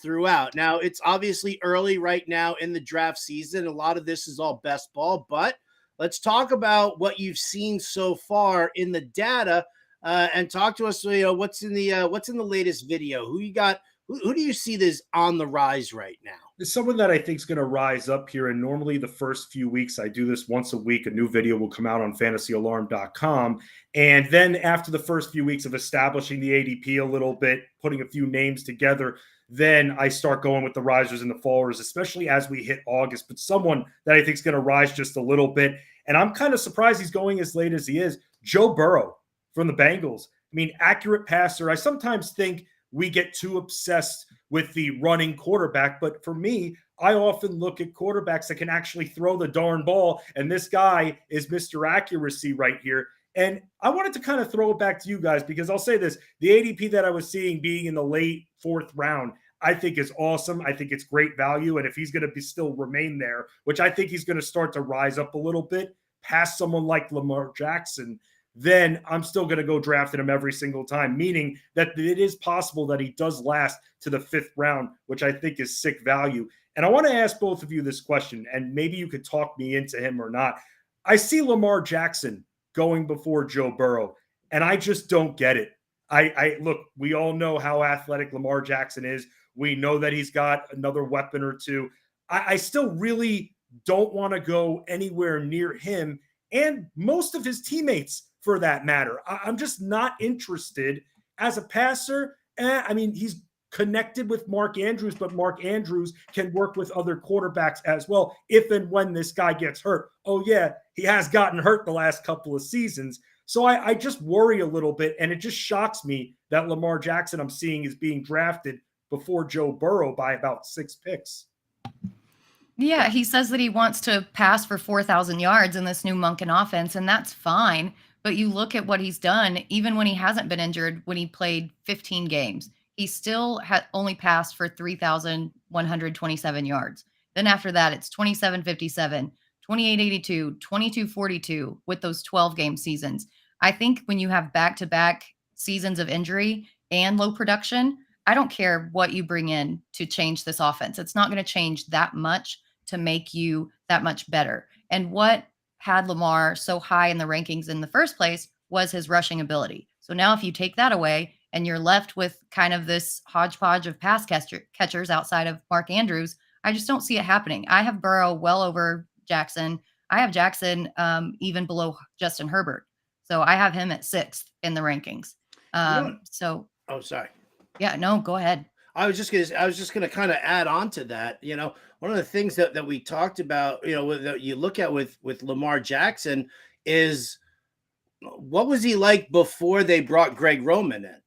throughout. Now it's obviously early right now in the draft season. A lot of this is all best ball, but let's talk about what you've seen so far in the data and talk to us. What's in the latest video? Who you got? Who do you see this on the rise right now? There's someone that I think is going to rise up here. And normally the first few weeks, I do this once a week. A new video will come out on fantasyalarm.com. And then after the first few weeks of establishing the ADP a little bit, putting a few names together, then I start going with the risers and the fallers, especially as we hit August. But someone that I think is going to rise just a little bit. And I'm kind of surprised he's going as late as he is. Joe Burrow from the Bengals. I mean, accurate passer. I sometimes think we get too obsessed with the running quarterback. But for me, I often look at quarterbacks that can actually throw the darn ball. And this guy is Mr. Accuracy right here. And I wanted to kind of throw it back to you guys, because I'll say this, the ADP that I was seeing being in the late 4th round, I think is awesome. I think it's great value. And if he's going to still remain there, which I think he's going to start to rise up a little bit past someone like Lamar Jackson, then I'm still going to go drafting him every single time, meaning that it is possible that he does last to the 5th round, which I think is sick value. And I want to ask both of you this question, and maybe you could talk me into him or not. I see Lamar Jackson going before Joe Burrow, and I just don't get it. I look, we all know how athletic Lamar Jackson is. We know that he's got another weapon or two. I still really don't want to go anywhere near him and most of his teammates, for that matter. I'm just not interested as a passer. I mean, he's connected with Mark Andrews, but Mark Andrews can work with other quarterbacks as well if and when this guy gets hurt. Oh, yeah, he has gotten hurt the last couple of seasons. So I just worry a little bit, and it just shocks me that Lamar Jackson I'm seeing is being drafted before Joe Burrow by about 6 picks. Yeah, he says that he wants to pass for 4,000 yards in this new Monken offense, and that's fine. But you look at what he's done, even when he hasn't been injured, when he played 15 games, he still only passed for 3,127 yards. Then after that, it's 2757, 2882, 2242 with those 12-game seasons. I think when you have back-to-back seasons of injury and low production, I don't care what you bring in to change this offense. It's not going to change that much to make you that much better. And what had Lamar so high in the rankings in the first place was his rushing ability. So now if you take that away and you're left with kind of this hodgepodge of pass catchers outside of Mark Andrews, I just don't see it happening. I have Burrow well over Jackson. I have Jackson even below Justin Herbert. So I have him at 6th in the rankings. Oh, sorry. Yeah, no, go ahead. I was just gonna kind of add on to that. One of the things that we talked about, that you look at with Lamar Jackson is what was he like before they brought Greg Roman in?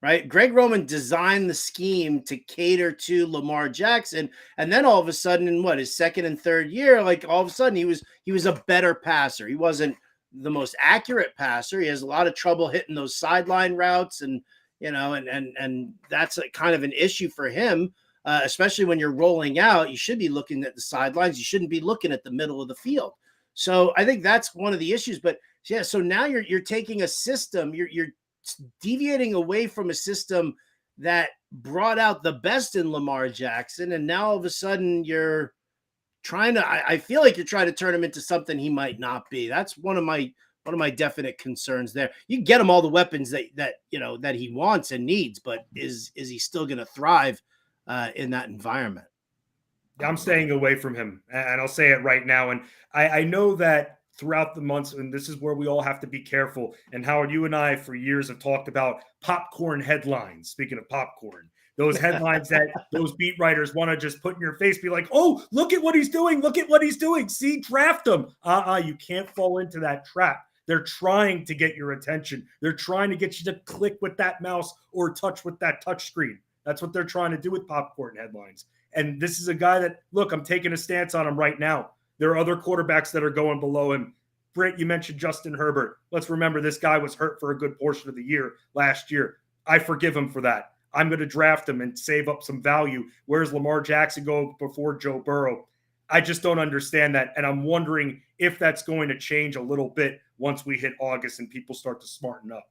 right? Greg Roman designed the scheme to cater to Lamar Jackson, and then all of a sudden, in what, his second and third year, like all of a sudden he was a better passer. He wasn't the most accurate passer. He has a lot of trouble hitting those sideline routes, and and that's a kind of an issue for him. Especially when you're rolling out, you should be looking at the sidelines. You shouldn't be looking at the middle of the field. So I think that's one of the issues. But yeah, so now you're taking a system, you're deviating away from a system that brought out the best in Lamar Jackson, and now all of a sudden you're trying to. I feel like you're trying to turn him into something he might not be. That's one of my definite concerns there. You can get him all the weapons that he wants and needs, but is he still going to thrive in that environment? I'm staying away from him, and I'll say it right now. And I know that throughout the months, and this is where we all have to be careful. And Howard, you and I for years have talked about popcorn headlines. Speaking of popcorn, those headlines that those beat writers want to just put in your face, be like, oh, look at what he's doing. Look at what he's doing. See, draft him. You can't fall into that trap. They're trying to get your attention. They're trying to get you to click with that mouse or touch with that touch screen. That's what they're trying to do with popcorn headlines. And this is a guy that, look, I'm taking a stance on him right now. There are other quarterbacks that are going below him. Britt, you mentioned Justin Herbert. Let's remember this guy was hurt for a good portion of the year last year. I forgive him for that. I'm going to draft him and save up some value. Where's Lamar Jackson go before Joe Burrow? I just don't understand that. And I'm wondering if that's going to change a little bit once we hit August and people start to smarten up.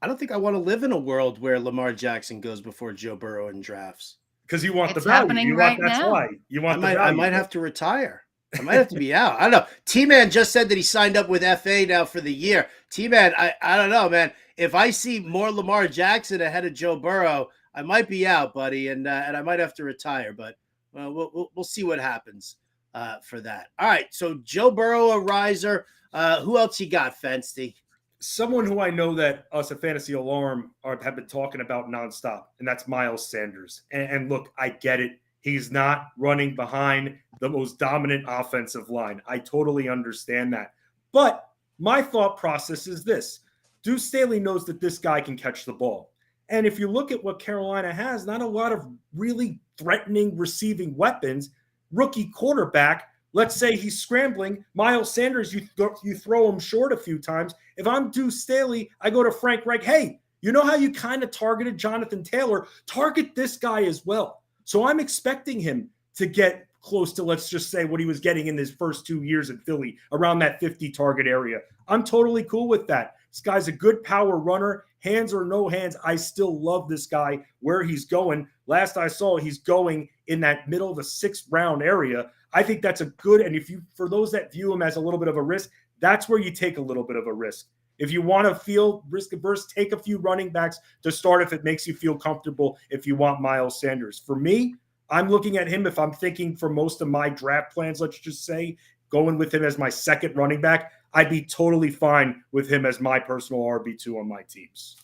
I don't think I want to live in a world where Lamar Jackson goes before Joe Burrow in drafts. Because you want It's the value. happening You right want, that's now. why. You want the I value. might have to retire. I might have to be out. I don't know. T-Man just said that he signed up with FA now for the year. T-Man, I don't know, man. If I see more Lamar Jackson ahead of Joe Burrow, I might be out, buddy, and I might have to retire. But we'll see what happens for that. All right, so Joe Burrow, a riser. Who else you got, Fensty? Someone who I know that us at Fantasy Alarm have been talking about nonstop, and that's Miles Sanders. And look, I get it. He's not running behind the most dominant offensive line. I totally understand that. But my thought process is this. Deuce Staley knows that this guy can catch the ball. And if you look at what Carolina has, not a lot of really threatening receiving weapons. Rookie quarterback, let's say he's scrambling. Miles Sanders, you throw him short a few times. If I'm Deuce Staley, I go to Frank Reich, hey, you know how you kind of targeted Jonathan Taylor? Target this guy as well. So I'm expecting him to get close to, let's just say, what he was getting in his first 2 years in Philly, around that 50 target area. I'm totally cool with that. This guy's a good power runner, hands or no hands. I still love this guy where he's going. Last I saw, he's going in that middle of the 6th round area. I think that's a good, and for those that view him as a little bit of a risk, that's where you take a little bit of a risk. If you want to feel risk averse, take a few running backs to start if it makes you feel comfortable, if you want Miles Sanders. For me, I'm looking at him, if I'm thinking for most of my draft plans, let's just say, going with him as my second running back, I'd be totally fine with him as my personal RB2 on my teams.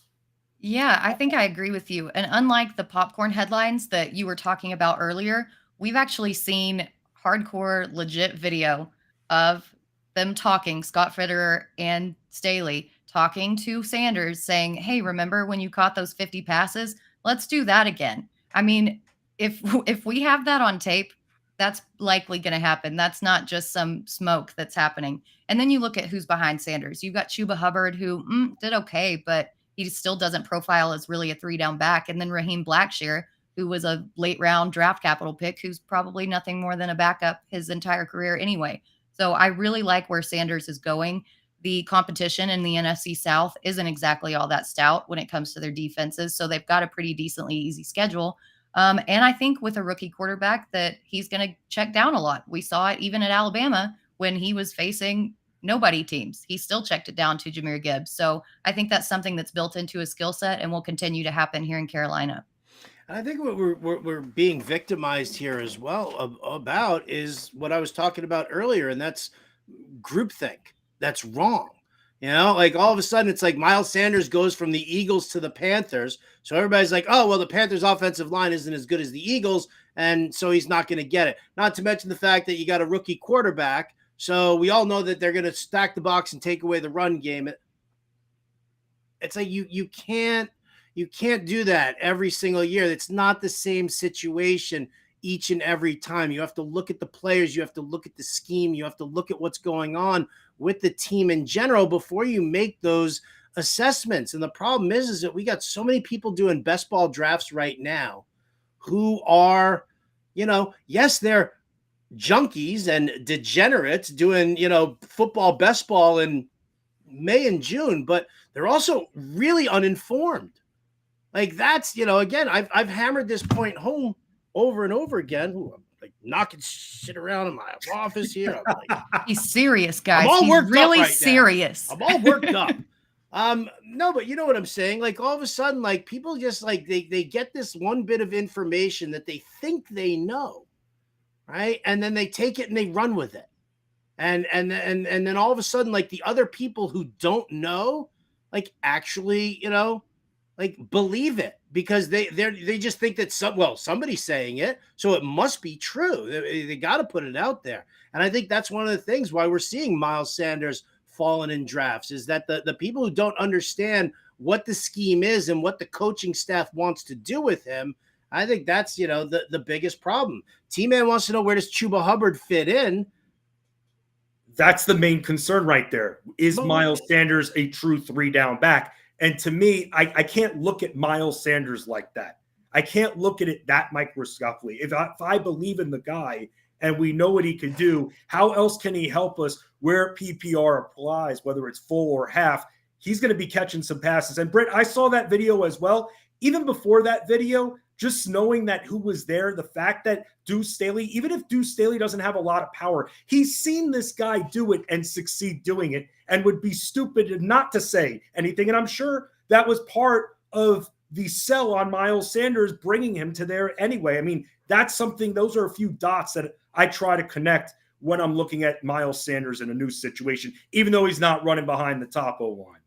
Yeah, I think I agree with you. And unlike the popcorn headlines that you were talking about earlier, we've actually seen hardcore, legit video of them talking, Scott Fitterer and Staley talking to Sanders saying, hey, remember when you caught those 50 passes? Let's do that again. I mean, if we have that on tape, that's likely going to happen. That's not just some smoke that's happening. And then you look at who's behind Sanders. You've got Chuba Hubbard, who did okay, but he still doesn't profile as really a 3-down back. And then Raheem Blackshear, who was a late round draft capital pick, who's probably nothing more than a backup his entire career anyway. So I really like where Sanders is going. The competition in the NFC South isn't exactly all that stout when it comes to their defenses. So they've got a pretty decently easy schedule. And I think with a rookie quarterback that he's going to check down a lot. We saw it even at Alabama when he was facing nobody teams. He still checked it down to Jahmyr Gibbs. So I think that's something that's built into his skill set and will continue to happen here in Carolina. And I think what we're being victimized here as well about is what I was talking about earlier, and that's groupthink. That's wrong. You know, like all of a sudden it's like Miles Sanders goes from the Eagles to the Panthers. So everybody's like, oh, well, the Panthers offensive line isn't as good as the Eagles. And so he's not going to get it. Not to mention the fact that you got a rookie quarterback. So we all know that they're going to stack the box and take away the run game. It's like you can't You can't do that every single year. It's not the same situation each and every time. You have to look at the players, you have to look at the scheme, you have to look at what's going on with the team in general before you make those assessments. And the problem is that we got so many people doing best ball drafts right now who are, yes, they're junkies and degenerates doing, football, best ball in May and June, but they're also really uninformed. Like that's, again, I've hammered this point home over and over again. Ooh, I'm like knocking shit around in my office here. I'm like, he's serious, guys. I'm all He's worked really up right serious. now. I'm all worked up. No, but you know what I'm saying? Like all of a sudden, like people just like they get this one bit of information that they think they know, right? And then they take it and they run with it. And then all of a sudden, like the other people who don't know, like actually, like believe it because they just think that somebody's saying it, so it must be true. They got to put it out there. And I think that's one of the things why we're seeing Miles Sanders falling in drafts is that the people who don't understand what the scheme is and what the coaching staff wants to do with him, I think that's, the biggest problem. T-Man wants to know, where does Chuba Hubbard fit in? That's the main concern right there. Is Miles Sanders a true 3-down back? And to me, I can't look at Miles Sanders like that. I can't look at it that microscopically. If I believe in the guy and we know what he can do, how else can he help us where PPR applies, whether it's full or half? He's going to be catching some passes. And Britt, I saw that video as well. Even before that video, just knowing that who was there, the fact that Deuce Staley, even if Deuce Staley doesn't have a lot of power, he's seen this guy do it and succeed doing it and would be stupid not to say anything. And I'm sure that was part of the sell on Miles Sanders, bringing him to there anyway. I mean, that's something, those are a few dots that I try to connect when I'm looking at Miles Sanders in a new situation, even though he's not running behind the top O-line.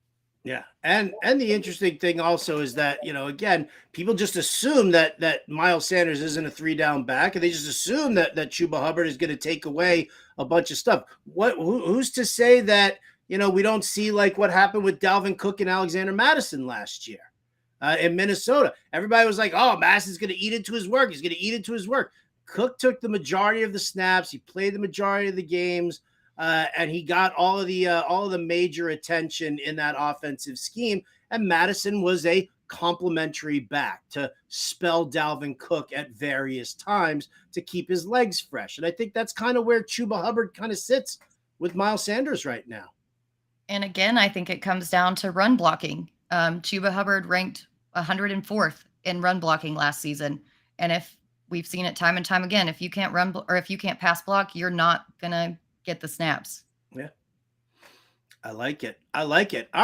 Yeah. And the interesting thing also is that, again, people just assume that Miles Sanders isn't a 3-down back, and they just assume that Chuba Hubbard is going to take away a bunch of stuff. Who's to say that, we don't see like what happened with Dalvin Cook and Alexander Mattison last year in Minnesota? Everybody was like, oh, Madison's going to eat into his work. He's going to eat into his work. Cook took the majority of the snaps. He played the majority of the games. And he got all of the major attention in that offensive scheme. And Madison was a complimentary back to spell Dalvin Cook at various times to keep his legs fresh. And I think that's kind of where Chuba Hubbard kind of sits with Miles Sanders right now. And again, I think it comes down to run blocking. Chuba Hubbard ranked 104th in run blocking last season. And if we've seen it time and time again, if you can't run or if you can't pass block, you're not going to get the snaps. Yeah. I like it. All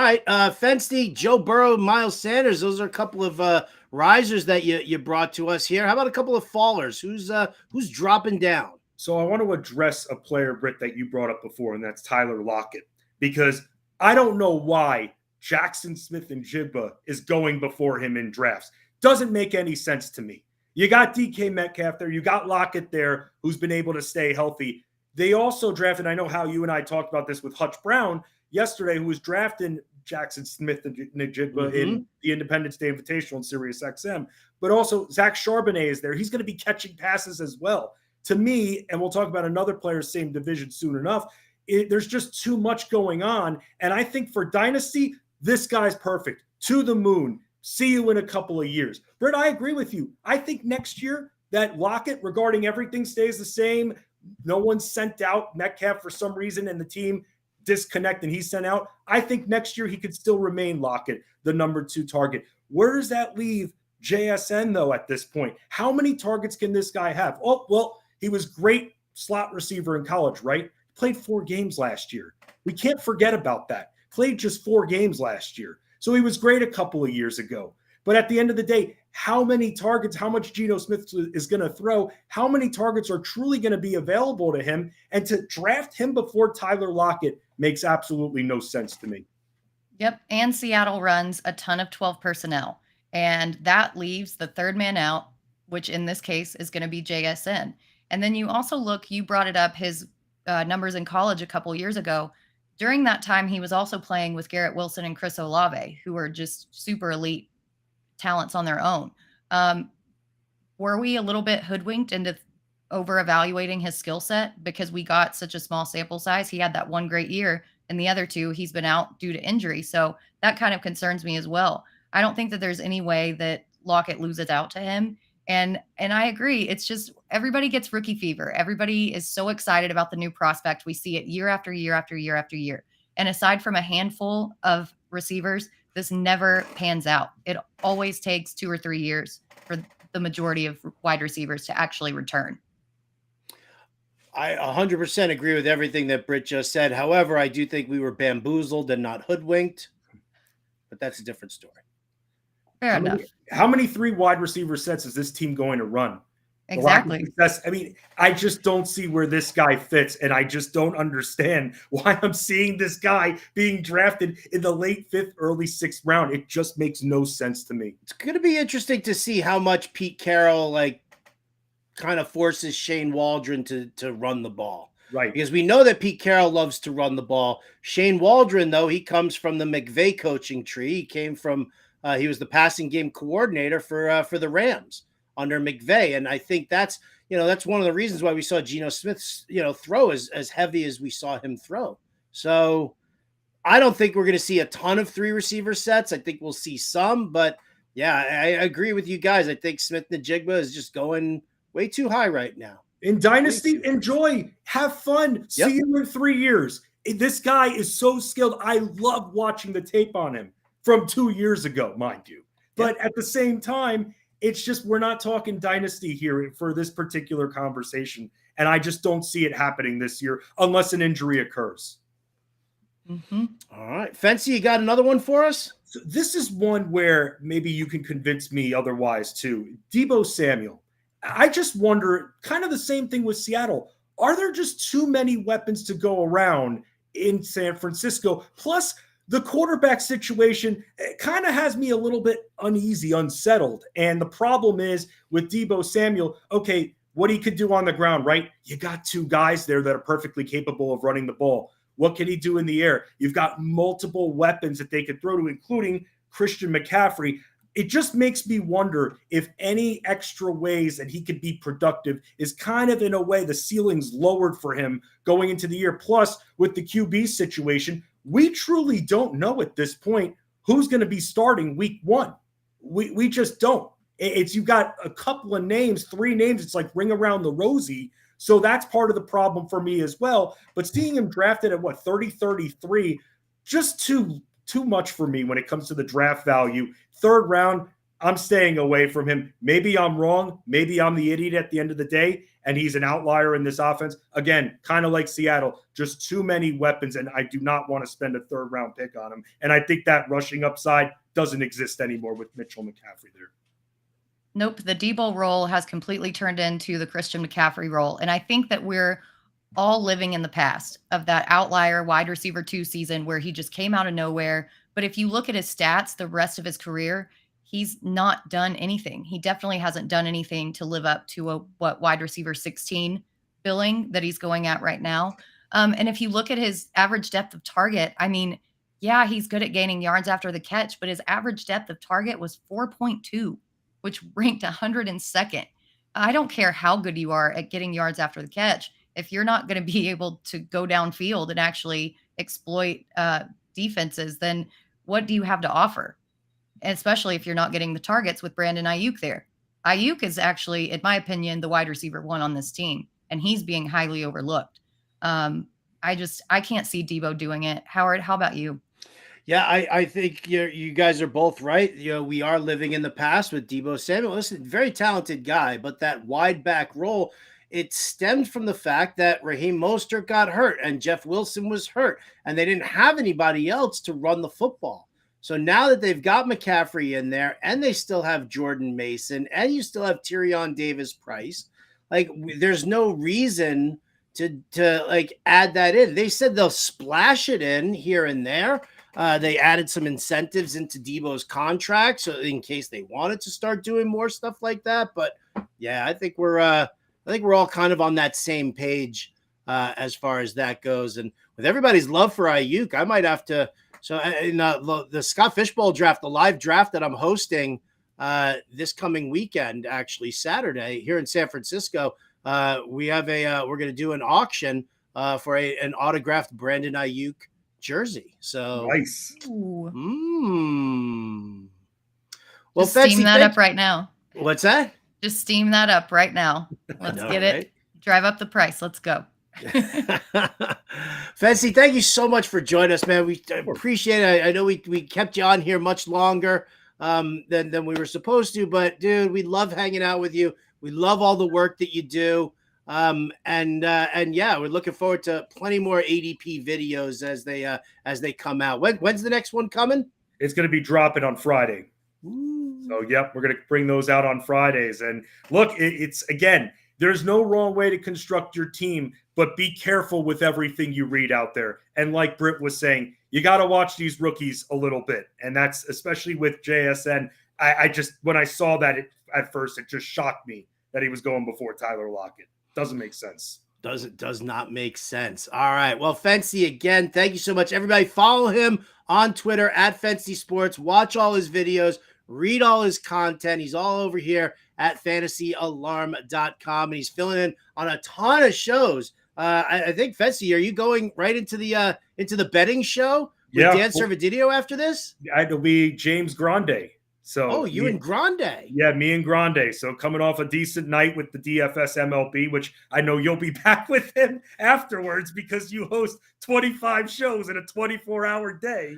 right. Fensty, Joe Burrow, Miles Sanders. Those are a couple of risers that you brought to us here. How about a couple of fallers? Who's dropping down? So I want to address a player, Britt, that you brought up before, and that's Tyler Lockett, because I don't know why Jackson Smith-Njigba is going before him in drafts. Doesn't make any sense to me. You got DK Metcalf there. You got Lockett there, who's been able to stay healthy. They also drafted, I know how you and I talked about this with Hutch Brown yesterday, who was drafting Jackson Smith-Njigba in the Independence Day Invitational in Sirius XM. But also Zach Charbonnet is there. He's going to be catching passes as well. To me, and we'll talk about another player, same division soon enough, there's just too much going on. And I think for Dynasty, this guy's perfect. To the moon. See you in a couple of years. Britt, I agree with you. I think next year that Lockett, regarding everything, stays the same. No one sent out Metcalf for some reason and the team disconnect and he's sent out. I think next year he could still remain Lockett, the number 2 target. Where does that leave JSN, though, at this point? How many targets can this guy have? Oh, well, he was great slot receiver in college, right? Played 4 games last year. We can't forget about that. Played just 4 games last year. So he was great a couple of years ago. But at the end of the day, how many targets, how much Geno Smith is going to throw, how many targets are truly going to be available to him? And to draft him before Tyler Lockett makes absolutely no sense to me. Yep. And Seattle runs a ton of 12 personnel. And that leaves the third man out, which in this case is going to be JSN. And then you also look, you brought it up, his numbers in college a couple years ago. During that time, he was also playing with Garrett Wilson and Chris Olave, who are just super elite talents on their own. Were we a little bit hoodwinked into over evaluating his skill set because we got such a small sample size? He had that one great year, and the other two, he's been out due to injury. So that kind of concerns me as well. I don't think that there's any way that Lockett loses out to him. And I agree. It's just everybody gets rookie fever. Everybody is so excited about the new prospect. We see it year after year after year after year. And aside from a handful of receivers, this never pans out. It always takes 2 or 3 years for the majority of wide receivers to actually return. I 100% agree with everything that Britt just said. However, I do think we were bamboozled and not hoodwinked, but that's a different story. Fair enough. How many 3 wide receiver sets is this team going to run? Exactly. I mean, I just don't see where this guy fits, and I just don't understand why I'm seeing this guy being drafted in the late 5th, early 6th round. It just makes no sense to me. It's going to be interesting to see how much Pete Carroll kind of forces Shane Waldron to run the ball. Right. Because we know that Pete Carroll loves to run the ball. Shane Waldron, though, he comes from the McVay coaching tree. He came from he was the passing game coordinator for the Rams under McVay. And I think that's one of the reasons why we saw Geno Smith, throw as heavy as we saw him throw. So I don't think we're going to see a ton of 3 receiver sets. I think we'll see some, but yeah, I agree with you guys. I think Smith-Njigba is just going way too high right now. In Dynasty, enjoy, have fun. Yep. See you in 3 years. This guy is so skilled. I love watching the tape on him from 2 years ago, mind you. But at the same time, it's just we're not talking Dynasty here for this particular conversation. And I just don't see it happening this year unless an injury occurs. Mm-hmm. All right. Fancy, you got another one for us? So this is one where maybe you can convince me otherwise too. Deebo Samuel. I just wonder, kind of the same thing with Seattle. Are there just too many weapons to go around in San Francisco? Plus, the quarterback situation kind of has me a little bit uneasy, unsettled. And the problem is with Deebo Samuel, okay, what he could do on the ground, right? You got 2 guys there that are perfectly capable of running the ball. What can he do in the air? You've got multiple weapons that they could throw to, including Christian McCaffrey. It just makes me wonder if any extra ways that he could be productive is kind of, in a way, the ceiling's lowered for him going into the year. Plus, with the QB situation, we truly don't know at this point who's going to be starting week 1. We just don't. You've got a couple of names, 3 names. It's like ring around the rosy. So that's part of the problem for me as well. But seeing him drafted at 30, 33, just too much for me when it comes to the draft value. 3rd round, I'm staying away from him. Maybe I'm wrong. Maybe I'm the idiot at the end of the day, and he's an outlier in this offense. Again, kind of like Seattle, just too many weapons, and I do not want to spend a 3rd round pick on him. And I think that rushing upside doesn't exist anymore with Mitchell McCaffrey there. Nope, the Deebo role has completely turned into the Christian McCaffrey role. And I think that we're all living in the past of that outlier wide receiver 2 season where he just came out of nowhere. But if you look at his stats, the rest of his career, he's not done anything. He definitely hasn't done anything to live up to what wide receiver 16 billing that he's going at right now. And if you look at his average depth of target, I mean, yeah, he's good at gaining yards after the catch, but his average depth of target was 4.2, which ranked 102nd. I don't care how good you are at getting yards after the catch. If you're not going to be able to go downfield and actually exploit defenses, then what do you have to offer? And especially if you're not getting the targets with Brandon Ayuk there. Ayuk is actually, in my opinion, the wide receiver 1 on this team, and he's being highly overlooked. I can't see Deebo doing it. Howard, how about you? Yeah, I think you guys are both right. We are living in the past with Deebo Samuel. Listen, very talented guy, but that wide back role, it stemmed from the fact that Raheem Mostert got hurt and Jeff Wilson was hurt, and they didn't have anybody else to run the football. So now that they've got McCaffrey in there, and they still have Jordan Mason, and you still have Tyrion Davis-Price, there's no reason to add that in. They said they'll splash it in here and there. They added some incentives into Deebo's contract, so in case they wanted to start doing more stuff like that. But yeah, I think we're all kind of on that same page as far as that goes. And with everybody's love for Ayuk, I might have to. So in the Scott Fishbowl draft, the live draft that I'm hosting this coming weekend, actually Saturday here in San Francisco. We have we're going to do an auction for an autographed Brandon Ayuk jersey. So Nice. Ooh. Well, just steam that up right now. What's that? Just steam that up right now. Let's get it. Drive up the price. Let's go. Fancy, thank you so much for joining us, man. We appreciate it. I know we kept you on here much longer than we were supposed to, but dude, we love hanging out with you. We love all the work that you do. And yeah, we're looking forward to plenty more ADP videos as they come out. When's the next one coming? It's going to be dropping on Friday. Ooh. So yep, we're going to bring those out on Fridays. And look, it's again, there's no wrong way to construct your team, but be careful with everything you read out there. And like Britt was saying, you got to watch these rookies a little bit. And that's especially with JSN. I just, when I saw that at first, it just shocked me that he was going before Tyler Lockett. Doesn't make sense. Does not make sense. All right. Well, Fancy, again, thank you so much. Everybody follow him on Twitter at Fancy Sports. Watch all his videos. Read all his content. He's all over here at fantasyalarm.com, and he's filling in on a ton of shows. I think, Fancy, are you going right into the betting show with Dan Servidino after this? It'll be James Grande. So you and Grande. Yeah, me and Grande. So coming off a decent night with the DFS MLB, which I know you'll be back with him afterwards because you host 25 shows in a 24-hour day.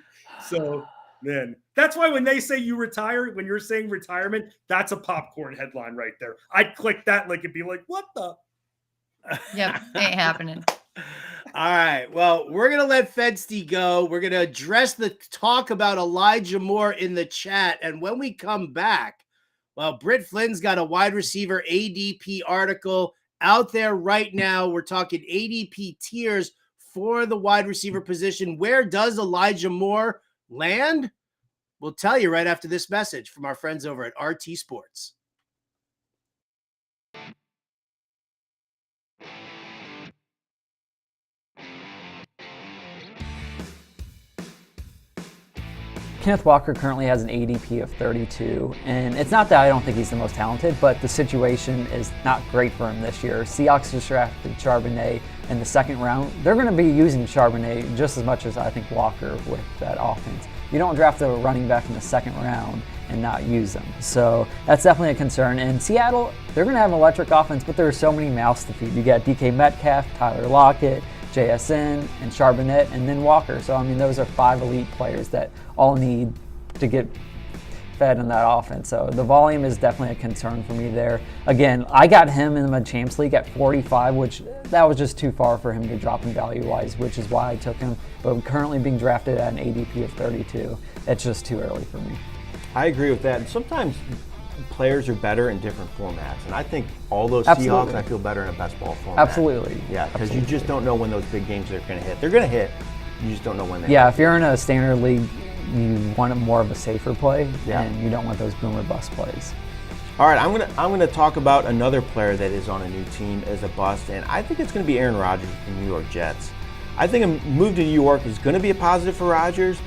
So, man, that's why when they say you retire, when you're saying retirement, that's a popcorn headline right there. I'd click that link and be like, what the? Yep, ain't happening. All right. Well, we're going to let Fensty go. We're going to address the talk about Elijah Moore in the chat. And when we come back, well, Britt Flynn's got a wide receiver ADP article out there right now. We're talking ADP tiers for the wide receiver position. Where does Elijah Moore land? We'll tell you right after this message from our friends over at RT Sports. Kenneth Walker currently has an ADP of 32, and it's not that I don't think he's the most talented, but the situation is not great for him this year. Seahawks just drafted Charbonnet in the second round. They're going to be using Charbonnet just as much as I think Walker with that offense. You don't draft a running back in the second round and not use them. So that's definitely a concern. And Seattle, they're going to have an electric offense, but there are so many mouths to feed. You got DK Metcalf, Tyler Lockett, JSN, and Charbonnet, and then Walker. So, I mean, those are 5 elite players that all need to get fed in that offense. So the volume is definitely a concern for me there. Again, I got him in the Champs League at 45, which that was just too far for him to drop in value-wise, which is why I took him. But currently being drafted at an ADP of 32, it's just too early for me. I agree with that. And sometimes players are better in different formats. And I think all those Absolutely. Seahawks, I feel better in a best ball format. Absolutely. Yeah, because you just don't know when those big games are going to hit. They're going to hit. You just don't know when they Yeah, if you're in a standard league, you want more of a safer play, and you don't want those boomer bust plays. All right, I'm gonna talk about another player that is on a new team as a bust, and I think it's going to be Aaron Rodgers with the New York Jets. I think a move to New York is going to be a positive for Rodgers,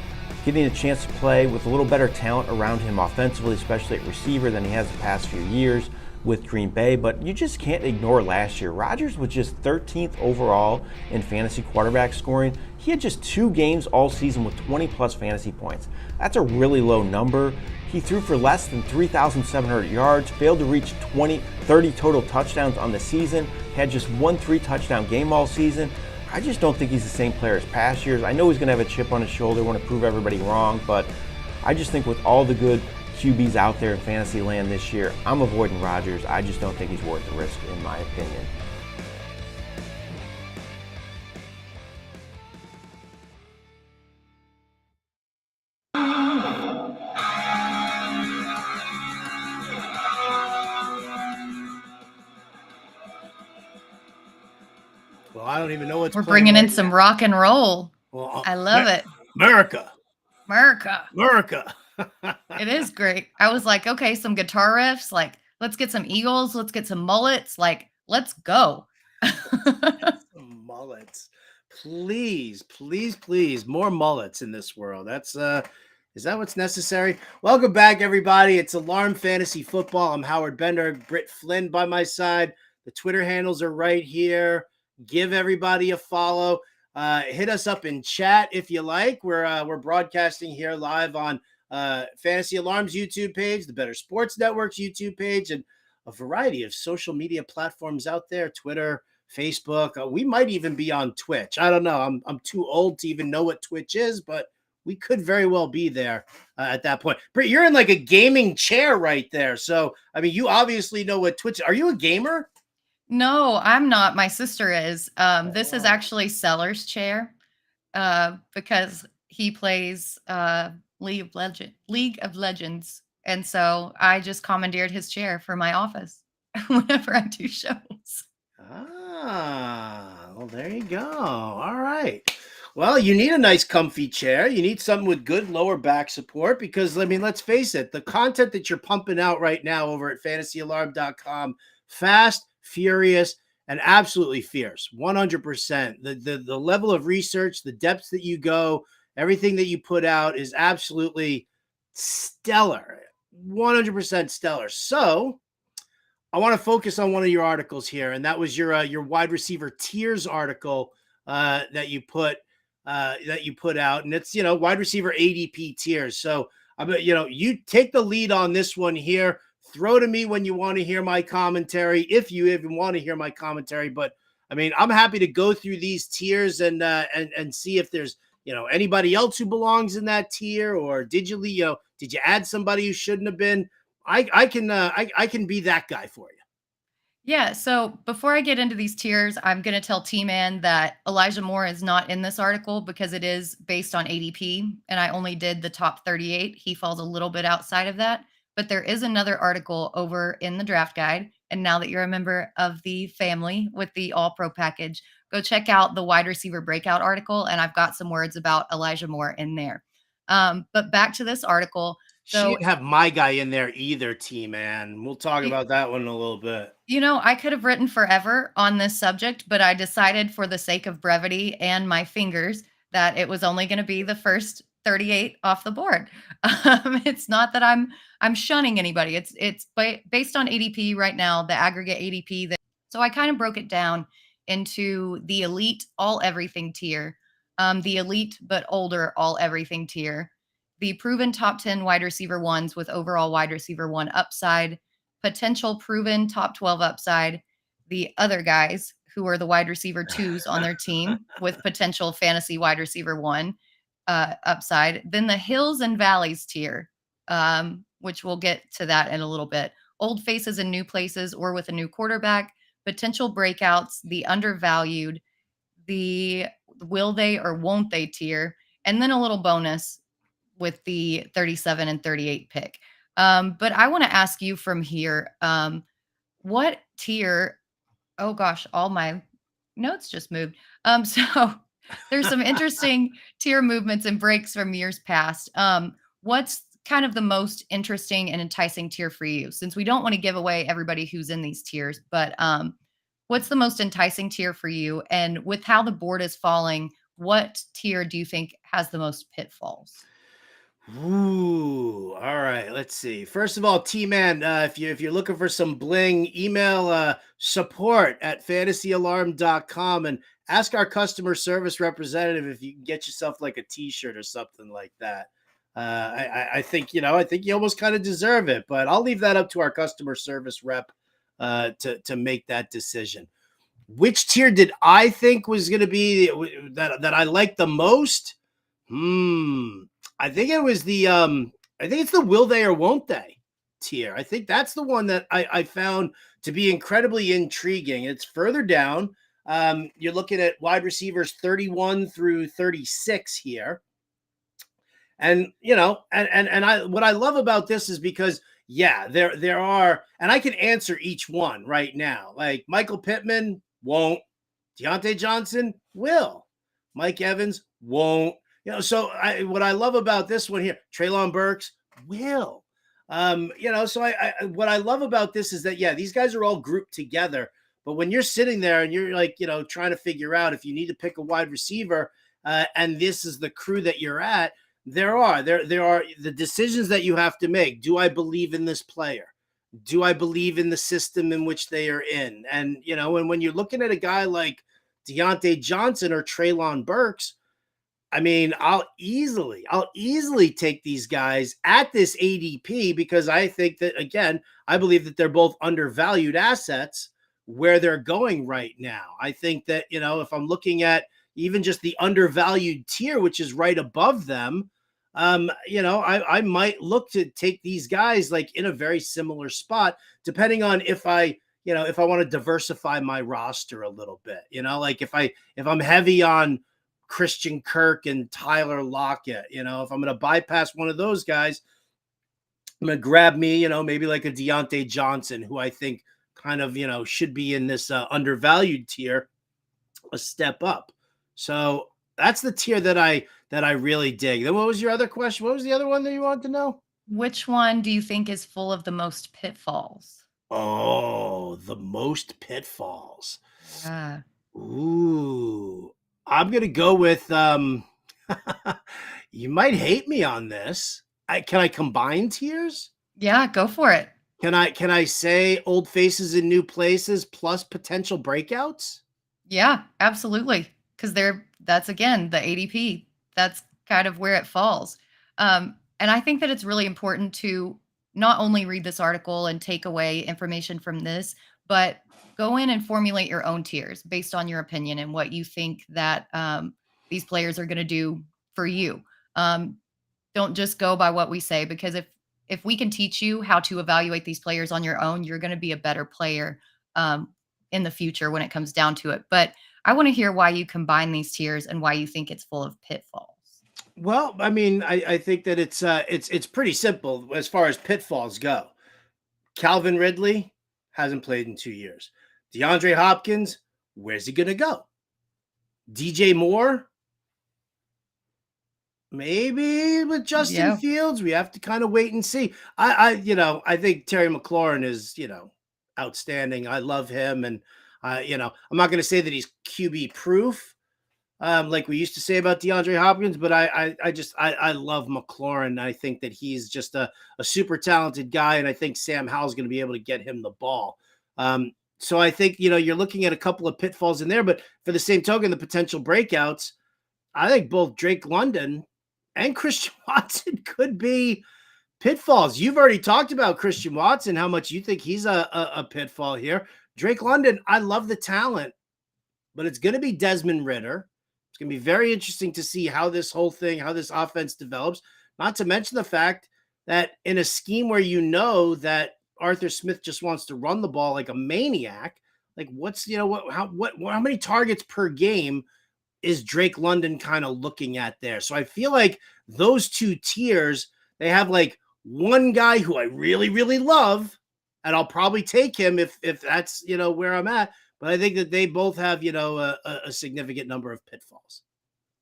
getting a chance to play with a little better talent around him offensively, especially at receiver, than he has the past few years with Green Bay. But you just can't ignore last year. Rodgers was just 13th overall in fantasy quarterback scoring. He had just 2 games all season with 20-plus fantasy points. That's a really low number. He threw for less than 3,700 yards, failed to reach 30 total touchdowns on the season, had just 1 3-touchdown game all season. I just don't think he's the same player as past years. I know he's going to have a chip on his shoulder, want to prove everybody wrong, but I just think with all the good QBs out there in fantasy land this year, I'm avoiding Rodgers. I just don't think he's worth the risk, in my opinion. Well, I don't even know what's We're bringing in some rock and roll. Well, I love it. America. It is great. I was like, okay, some guitar riffs. Like, let's get some Eagles. Let's get some mullets. Like, let's go. Some mullets. Please, please, please. More mullets in this world. That's Is that what's necessary? Welcome back, everybody. It's Alarm Fantasy Football. I'm Howard Bender, Britt Flynn by my side. The Twitter handles are right here. Give everybody a follow. Hit us up in chat if you like. We're broadcasting here live on Fantasy Alarm's YouTube page, the Better Sports Network's YouTube page, and a variety of social media platforms out there, Twitter, Facebook. We might even be on Twitch. I don't know. I'm too old to even know what Twitch is, but we could very well be there at that point. Britt, you're in like a gaming chair right there. So, I mean, you obviously know what Twitch. Are you a gamer? No, I'm not. My sister is. This is actually Seller's chair because he plays League of Legends. And so I just commandeered his chair for my office whenever I do shows. Well, there you go. All right. Well, you need a nice comfy chair. You need something with good lower back support because, I mean, let's face it, the content that you're pumping out right now over at fantasyalarm.com, fast, furious, and absolutely fierce. 100%. The level of research, the depths that you go, everything that you put out is absolutely stellar. 100% stellar. So I want to focus on one of your articles here, and that was your wide receiver tiers article that you put out, and it's wide receiver ADP tiers. So you take the lead on this one here. Throw to me when you want to hear my commentary, if you even want to hear my commentary. But I mean, I'm happy to go through these tiers and see if there's anybody else who belongs in that tier, or did you add somebody who shouldn't have been? I can be that guy for you. Yeah, so before I get into these tiers, I'm going to tell T-Man that Elijah Moore is not in this article because it is based on ADP, and I only did the top 38. He falls a little bit outside of that, but there is another article over in the draft guide, and now that you're a member of the family with the All-Pro package, go check out the wide receiver breakout article, and I've got some words about Elijah Moore in there. But back to this article. She didn't have my guy in there either, T-Man. We'll talk about that one in a little bit. I could have written forever on this subject, but I decided for the sake of brevity and my fingers that it was only going to be the first 38 off the board. It's not that I'm shunning anybody. It's based on ADP right now, the aggregate ADP. So I kind of broke it down into the elite all everything tier, the elite but older all everything tier, the proven top 10 wide receiver ones with overall wide receiver one upside, potential proven top 12 upside, the other guys who are the wide receiver twos on their team with potential fantasy wide receiver one upside, then the hills and valleys tier, which we'll get to that in a little bit. Old faces in new places or with a new quarterback, potential breakouts, the undervalued, the will they or won't they tier, and then a little bonus with the 37 and 38 pick. But I want to ask you from here, what tier? Oh gosh, all my notes just moved. So there's some interesting tier movements and breaks from years past. What's kind of the most interesting and enticing tier for you? Since we don't want to give away everybody who's in these tiers, but what's the most enticing tier for you? And with how the board is falling, what tier do you think has the most pitfalls? Ooh, all right. Let's see. First of all, T-Man, if you're looking for some bling, email support at fantasyalarm.com and ask our customer service representative if you can get yourself like a T-shirt or something like that. I think you almost kind of deserve it, but I'll leave that up to our customer service rep to make that decision. Which tier did I think was going to be that I like the most? I think it was I think it's the will they or won't they tier. I think that's the one that I found to be incredibly intriguing. It's further down. You're looking at wide receivers 31 through 36 here. And, what I love about this is because, there are, and I can answer each one right now. Like Michael Pittman won't, Deontay Johnson will, Mike Evans won't. So what I love about this one here, Treylon Burks will, so what I love about this is that, these guys are all grouped together, but when you're sitting there and you're like, trying to figure out if you need to pick a wide receiver and this is the crew that you're at, There are the decisions that you have to make. Do I believe in this player? Do I believe in the system in which they are in? And and when you're looking at a guy like Deontay Johnson or Treylon Burks, I mean, I'll easily take these guys at this ADP because I think that, again, I believe that they're both undervalued assets where they're going right now. I think that, if I'm looking at even just the undervalued tier, which is right above them, I might look to take these guys like in a very similar spot, depending on if I want to diversify my roster a little bit, like if I'm heavy on Christian Kirk and Tyler Lockett. If I'm going to bypass one of those guys, I'm going to grab me, maybe like a Deontay Johnson, who I think kind of, should be in this undervalued tier, a step up. So that's the tier that I really dig. Then what was your other question? What was the other one that you wanted to know? Which one do you think is full of the most pitfalls? Oh, the most pitfalls. Yeah. Ooh, I'm gonna go with you might hate me on this. Can I combine tiers? Yeah, go for it. Can I say old faces in new places plus potential breakouts? Yeah, absolutely. Because that's again the ADP. That's kind of where it falls. And I think that it's really important to not only read this article and take away information from this, but go in and formulate your own tiers based on your opinion and what you think that these players are going to do for you. Um, don't just go by what we say, because if we can teach you how to evaluate these players on your own, you're going to be a better player in the future when it comes down to it. But I want to hear why you combine these tiers and why you think it's full of pitfalls. Well, I mean, I think that it's pretty simple as far as pitfalls go. Calvin Ridley hasn't played in 2 years. DeAndre Hopkins, where's he gonna go? DJ Moore, maybe with Justin Yeah. Fields, we have to kind of wait and see. I think Terry McLaurin is, outstanding. I love him, and I'm not going to say that he's QB proof, like we used to say about DeAndre Hopkins, but I love McLaurin. I think that he's just a super talented guy, and I think Sam Howell's going to be able to get him the ball. So I think you're looking at a couple of pitfalls in there, but for the same token, the potential breakouts, I think both Drake London and Christian Watson could be pitfalls. You've already talked about Christian Watson, how much you think he's a pitfall here. Drake London, I love the talent, but it's going to be Desmond Ritter. It's going to be very interesting to see how this offense develops, not to mention the fact that in a scheme where that Arthur Smith just wants to run the ball like a maniac, like how many targets per game is Drake London kind of looking at there? So I feel like those two tiers, they have like one guy who I really, really love, and I'll probably take him if that's, where I'm at. But I think that they both have, a significant number of pitfalls.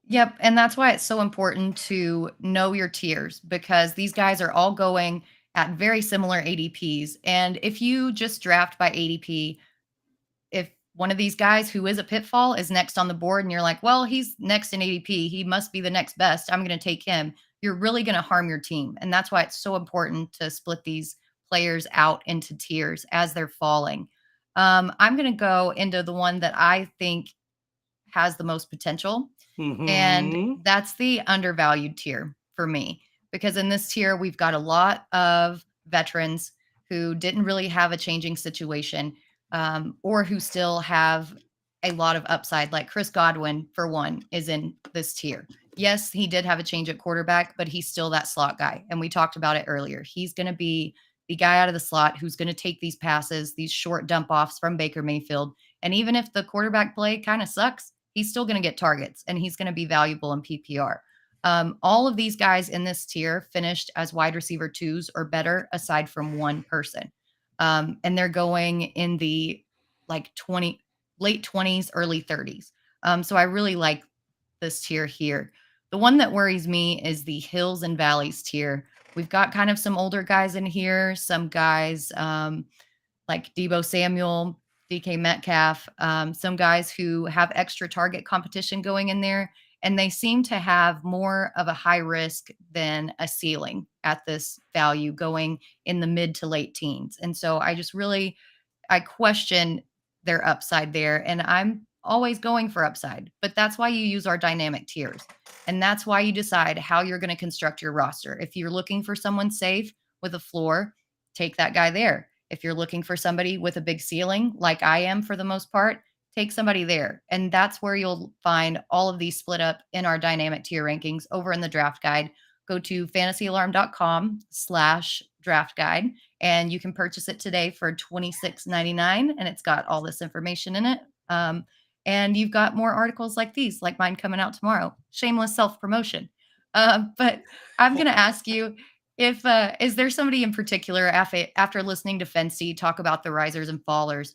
Yep. And that's why it's so important to know your tiers, because these guys are all going at very similar ADPs. And if you just draft by ADP, if one of these guys who is a pitfall is next on the board and you're like, well, he's next in ADP, he must be the next best, I'm going to take him, you're really going to harm your team. And that's why it's so important to split these players out into tiers as they're falling. I'm going to go into the one that I think has the most potential, and that's the undervalued tier for me, because in this tier, we've got a lot of veterans who didn't really have a changing situation, or who still have a lot of upside, like Chris Godwin, for one, is in this tier. Yes, he did have a change at quarterback, but he's still that slot guy. And we talked about it earlier. He's going to be the guy out of the slot who's going to take these passes, these short dump offs from Baker Mayfield. And even if the quarterback play kind of sucks, he's still going to get targets and he's going to be valuable in PPR. All of these guys in this tier finished as wide receiver 2s or better, aside from one person. And they're going in the late 20s, early 30s. So I really like this tier here. The one that worries me is the hills and valleys tier. We've got kind of some older guys in here, some guys like Deebo Samuel, DK Metcalf, some guys who have extra target competition going in there. and they seem to have more of a high risk than a ceiling at this value, going in the mid to late teens. And so I question their upside there, and I'm always going for upside, but that's why you use our dynamic tiers. And that's why you decide how you're going to construct your roster. If you're looking for someone safe with a floor, take that guy there. If you're looking for somebody with a big ceiling, like I am for the most part, take somebody there. And that's where you'll find all of these split up in our dynamic tier rankings over in the draft guide. Go to fantasyalarm.com/draft guide, and you can purchase it today for $26.99. And it's got all this information in it. And you've got more articles like these, like mine, coming out tomorrow. Shameless self-promotion. But I'm going to ask you, if is there somebody in particular after listening to Fency talk about the risers and fallers,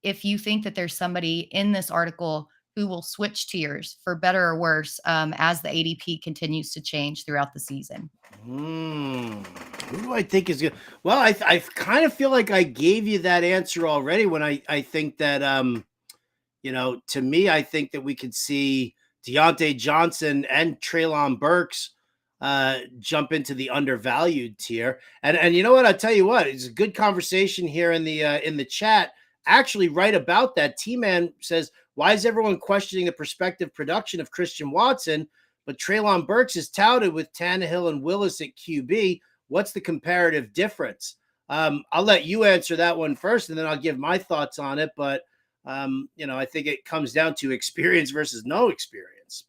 if you think that there's somebody in this article who will switch tiers for better or worse as the ADP continues to change throughout the season? Who do I think is good? Well, I kind of feel like I gave you that answer already when I think that, to me, I think that we could see Deontay Johnson and Treylon Burks jump into the undervalued tier. And you know what? I'll tell you what, it's a good conversation here in the chat. Actually, right about that, T-Man says, why is everyone questioning the prospective production of Christian Watson, but Treylon Burks is touted with Tannehill and Willis at QB? What's the comparative difference? I'll let you answer that one first, and then I'll give my thoughts on it. But, I think it comes down to experience versus no experience.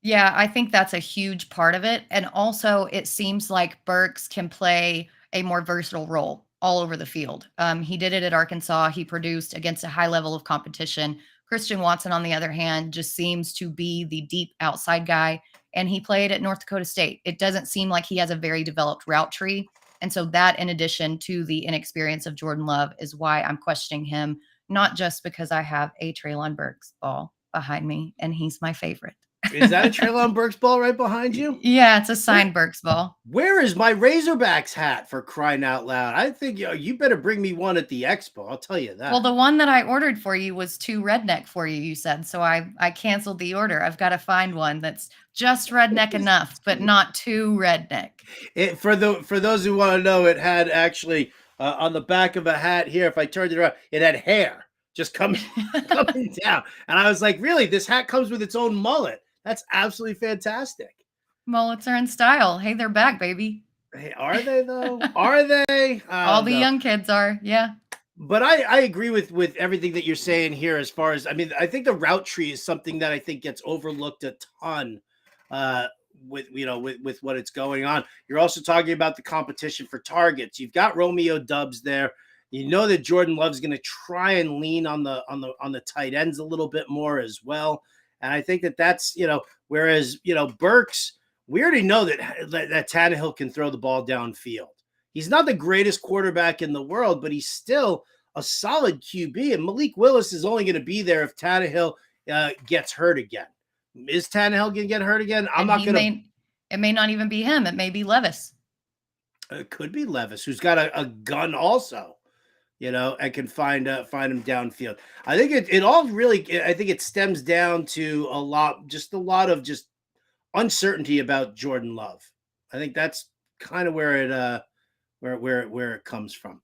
Yeah, I think that's a huge part of it. And also, it seems like Burks can play a more versatile role all over the field. He did it at Arkansas. He produced against a high level of competition. Christian Watson, on the other hand, just seems to be the deep outside guy, and he played at North Dakota State. It doesn't seem like he has a very developed route tree. And so that, in addition to the inexperience of Jordan Love, is why I'm questioning him, not just because I have a Treylon Burks ball behind me, and he's my favorite. Is that a Treylon Burks ball right behind you? Yeah, it's a signed Burks ball. Where is my Razorbacks hat, for crying out loud? I think you better bring me one at the expo. I'll tell you that. Well, the one that I ordered for you was too redneck for you, you said. So I canceled the order. I've got to find one that's just redneck enough, but not too redneck. For those who want to know, it had actually on the back of a hat here, if I turned it around, it had hair just coming down. And I was like, really? This hat comes with its own mullet? That's absolutely fantastic. Mullets are in style. Hey, they're back, baby. Hey, are they though? Are they? All the young kids are. Yeah. But I agree with everything that you're saying here. As far as, I think the route tree is something that I think gets overlooked a ton with what it's going on. You're also talking about the competition for targets. You've got Romeo Doubs there. You know that Jordan Love's going to try and lean on the tight ends a little bit more as well. And I think that's, whereas, Burks, we already know that Tannehill can throw the ball downfield. He's not the greatest quarterback in the world, but he's still a solid QB. And Malik Willis is only going to be there if Tannehill gets hurt again. Is Tannehill going to get hurt again? It may not even be him. It may be Levis. It could be Levis, who's got a gun also. And can find him downfield. I think it all really, I think it stems down to a lot of uncertainty about Jordan Love. I think that's kind of where it comes from.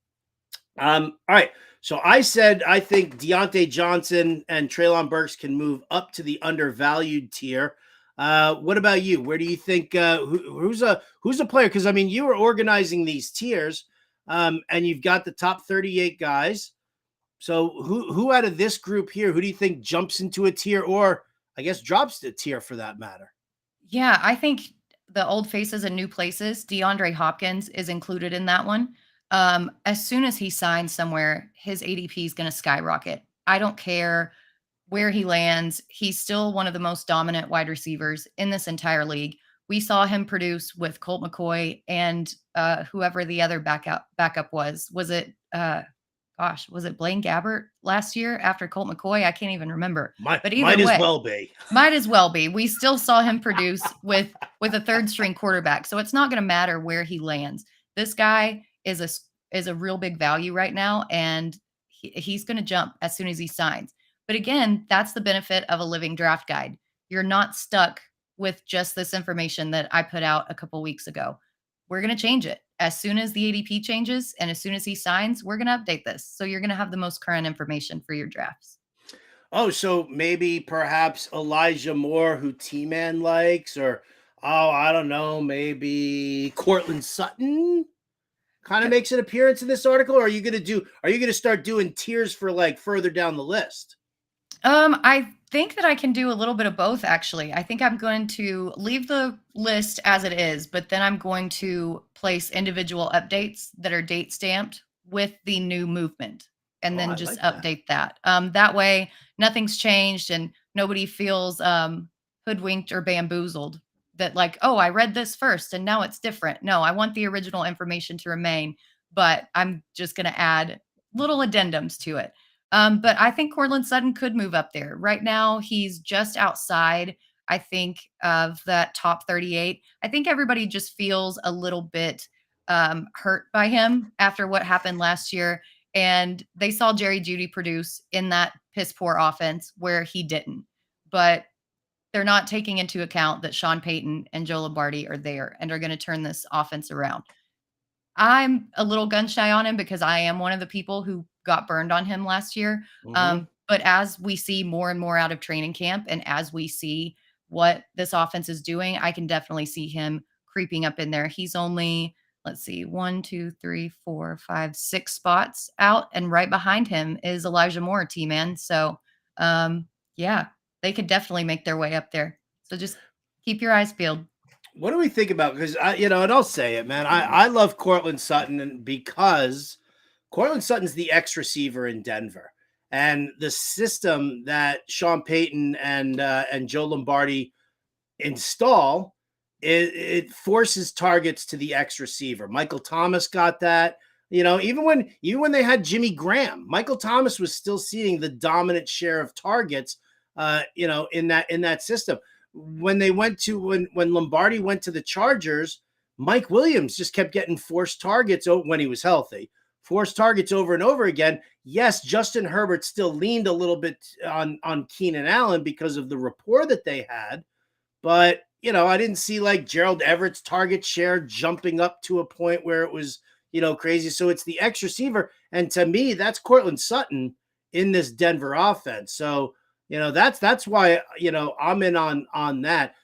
All right. So I said, I think Deontay Johnson and Treylon Burks can move up to the undervalued tier. What about you? Where do you think, who's a player? Cause you were organizing these tiers. And you've got the top 38 guys. So who out of this group here, who do you think jumps into a tier, or I guess drops the tier for that matter? Yeah, I think the old faces and new places, DeAndre Hopkins is included in that one. As soon as he signs somewhere, his ADP is going to skyrocket. I don't care where he lands. He's still one of the most dominant wide receivers in this entire league. We saw him produce with Colt McCoy and whoever the other backup was. Was it Blaine Gabbert last year after Colt McCoy? I can't even remember. But either way, might as well be. We still saw him produce with a third string quarterback. So it's not going to matter where he lands. This guy is a real big value right now, and he's going to jump as soon as he signs. But again, that's the benefit of a living draft guide. You're not stuck with just this information that I put out a couple weeks ago. We're going to change it. As soon as the ADP changes and as soon as he signs, we're going to update this. So you're going to have the most current information for your drafts. Oh, so maybe perhaps Elijah Moore, who T-Man likes, or oh, I don't know, maybe Cortland Sutton kind of makes an appearance in this article. Or are you gonna start doing tiers for like further down the list? I think that I can do a little bit of both, actually. I think I'm going to leave the list as it is, but then I'm going to place individual updates that are date stamped with the new movement and Oh, then I just like that. update that. That way nothing's changed and nobody feels hoodwinked or bamboozled that like, oh, I read this first and now it's different. No, I want the original information to remain, but I'm just going to add little addendums to it. But I think Cortland Sutton could move up there. Right now, he's just outside, I think, of that top 38. I think everybody just feels a little bit hurt by him after what happened last year. And they saw Jerry Jeudy produce in that piss poor offense where he didn't. But they're not taking into account that Sean Payton and Joe Lombardi are there and are going to turn this offense around. I'm a little gun shy on him because I am one of the people who got burned on him last year. Mhm. But as we see more and more out of training camp and as we see what this offense is doing, I can definitely see him creeping up in there. He's only, let's see, 1, 2, 3, 4, 5, 6 spots out. And right behind him is Elijah Moore, T-Man. So, yeah, they could definitely make their way up there. So just keep your eyes peeled. What do we think about? Because and I'll say it, man. I love Cortland Sutton, and because Cortland Sutton's the X receiver in Denver, and the system that Sean Payton and Joe Lombardi install, it forces targets to the X receiver. Michael Thomas got that. Even when they had Jimmy Graham, Michael Thomas was still seeing the dominant share of targets. In that system. When Lombardi went to the Chargers, Mike Williams just kept getting forced targets when he was healthy. Forced targets over and over again. Yes, Justin Herbert still leaned a little bit on Keenan Allen because of the rapport that they had, but I didn't see like Gerald Everett's target share jumping up to a point where it was crazy. So it's the X receiver, and to me, that's Cortland Sutton in this Denver offense. So that's why I'm in on that.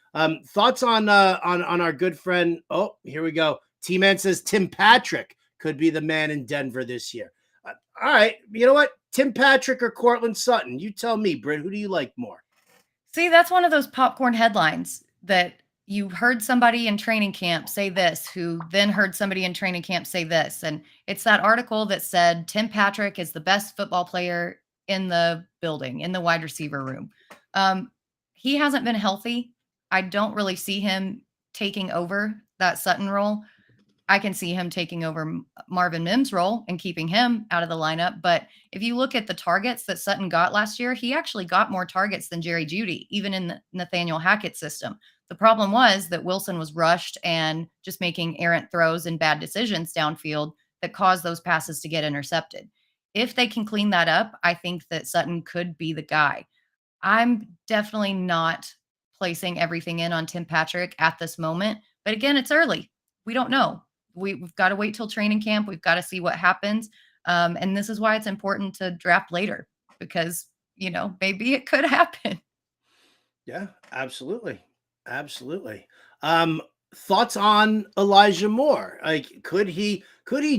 Thoughts on our good friend? Oh, here we go. T-Man says Tim Patrick could be the man in Denver this year. All right, you know what? Tim Patrick or Cortland Sutton? You tell me, Britt. Who do you like more? See, that's one of those popcorn headlines that you heard somebody in training camp say this, who then heard somebody in training camp say this. And it's that article that said Tim Patrick is the best football player in the building, in the wide receiver room. He hasn't been healthy. I don't really see him taking over that Sutton role. I can see him taking over Marvin Mims' role and keeping him out of the lineup. But if you look at the targets that Sutton got last year, he actually got more targets than Jerry Jeudy, even in the Nathaniel Hackett system. The problem was that Wilson was rushed and just making errant throws and bad decisions downfield that caused those passes to get intercepted. If they can clean that up, I think that Sutton could be the guy. I'm definitely not placing everything in on Tim Patrick at this moment. But again, it's early. We don't know. We've got to wait till training camp. We've got to see what happens. And this is why it's important to draft later because, maybe it could happen. Yeah, absolutely. Absolutely. Thoughts on Elijah Moore? Like, could he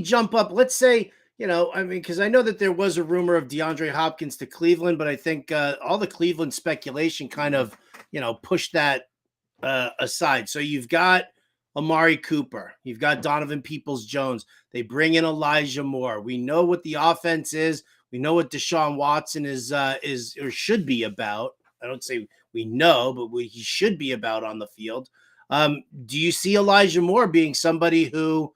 jump up? Let's say, because I know that there was a rumor of DeAndre Hopkins to Cleveland, but I think all the Cleveland speculation kind of, pushed that aside. So you've got Amari Cooper, you've got Donovan Peoples-Jones. They bring in Elijah Moore. We know what the offense is. We know what Deshaun Watson is or should be about. I don't say we know, but he should be about on the field. Do you see Elijah Moore being somebody who,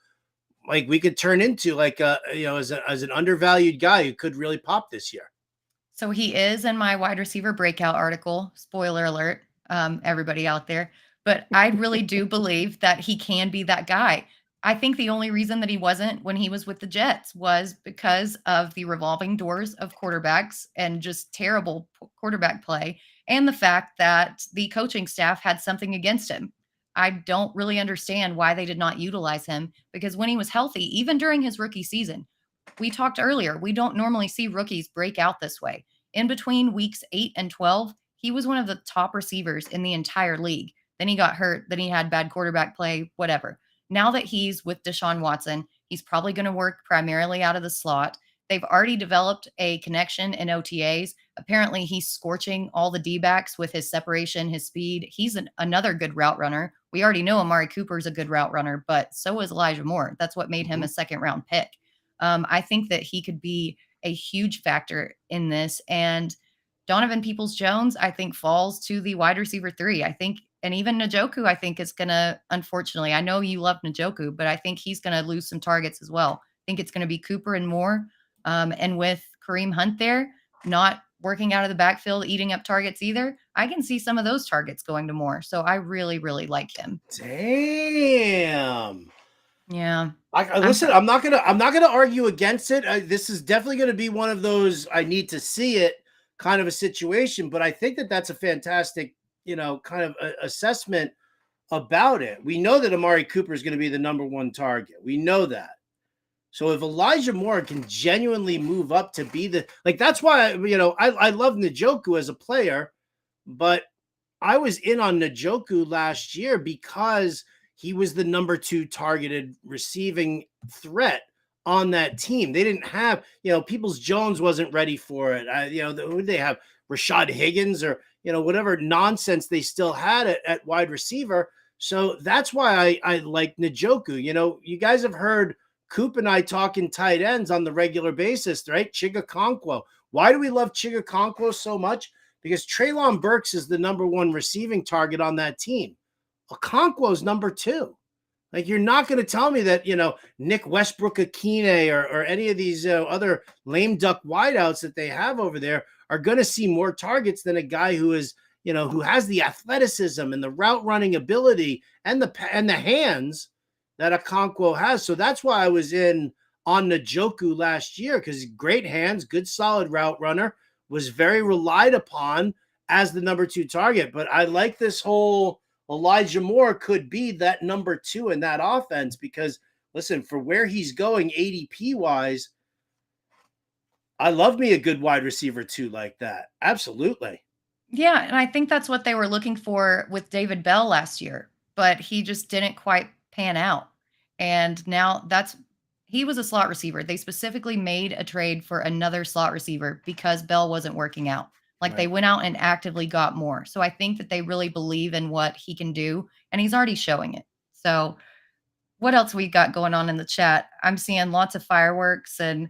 like, we could turn into like as an undervalued guy who could really pop this year? So he is in my wide receiver breakout article. Spoiler alert, everybody out there. But I really do believe that he can be that guy. I think the only reason that he wasn't when he was with the Jets was because of the revolving doors of quarterbacks and just terrible quarterback play, and the fact that the coaching staff had something against him. I don't really understand why they did not utilize him, because when he was healthy, even during his rookie season, we talked earlier, we don't normally see rookies break out this way. In between weeks 8 and 12, he was one of the top receivers in the entire league. Then he got hurt, then he had bad quarterback play, whatever. Now that he's with Deshaun Watson, he's probably going to work primarily out of the slot. They've already developed a connection in OTAs. Apparently, he's scorching all the D-backs with his separation, his speed. He's another good route runner. We already know Amari Cooper is a good route runner, but so is Elijah Moore. That's what made him a second-round pick. I think that he could be a huge factor in this. And Donovan Peoples-Jones, I think, falls to the wide receiver 3. I think, and even Njoku, I think, is going to, unfortunately, I know you love Njoku, but I think he's going to lose some targets as well. I think it's going to be Cooper and Moore. And with Kareem Hunt there, not working out of the backfield, eating up targets either, I can see some of those targets going to Moore. So I really, really like him. Damn. Yeah. Listen, I'm not gonna argue against it. This is definitely going to be one of those I need to see it kind of a situation. But I think that that's a fantastic, kind of assessment about it. We know that Amari Cooper is going to be the number one target. We know that. So if Elijah Moore can genuinely move up to be that's why I love Njoku as a player, but I was in on Njoku last year because he was the number 2 targeted receiving threat on that team. They didn't have, Peoples-Jones wasn't ready for it. Who did they have? Rashad Higgins or, whatever nonsense they still had at wide receiver. So that's why I like Njoku. You guys have heard Coop and I talking tight ends on the regular basis, right? Chigakonkwo. Why do we love Chigakonkwo so much? Because Treylon Burks is the number 1 receiving target on that team. Okonkwo's number 2. Like, you're not going to tell me that, Nick Westbrook-Akine or any of these other lame duck wideouts that they have over there are going to see more targets than a guy who is, who has the athleticism and the route running ability and the hands that Okonkwo has. So that's why I was in on Njoku last year, because great hands, good solid route runner, was very relied upon as the number 2 target. But I like this whole Elijah Moore could be that number 2 in that offense because, listen, for where he's going ADP-wise, I love me a good wide receiver 2 like that. Absolutely. Yeah, and I think that's what they were looking for with David Bell last year, but he just didn't quite pan out. And now he was a slot receiver. They specifically made a trade for another slot receiver because Bell wasn't working out. Like, they went out and actively got more. So I think that they really believe in what he can do, and he's already showing it. So what else we got going on in the chat? I'm seeing lots of fireworks and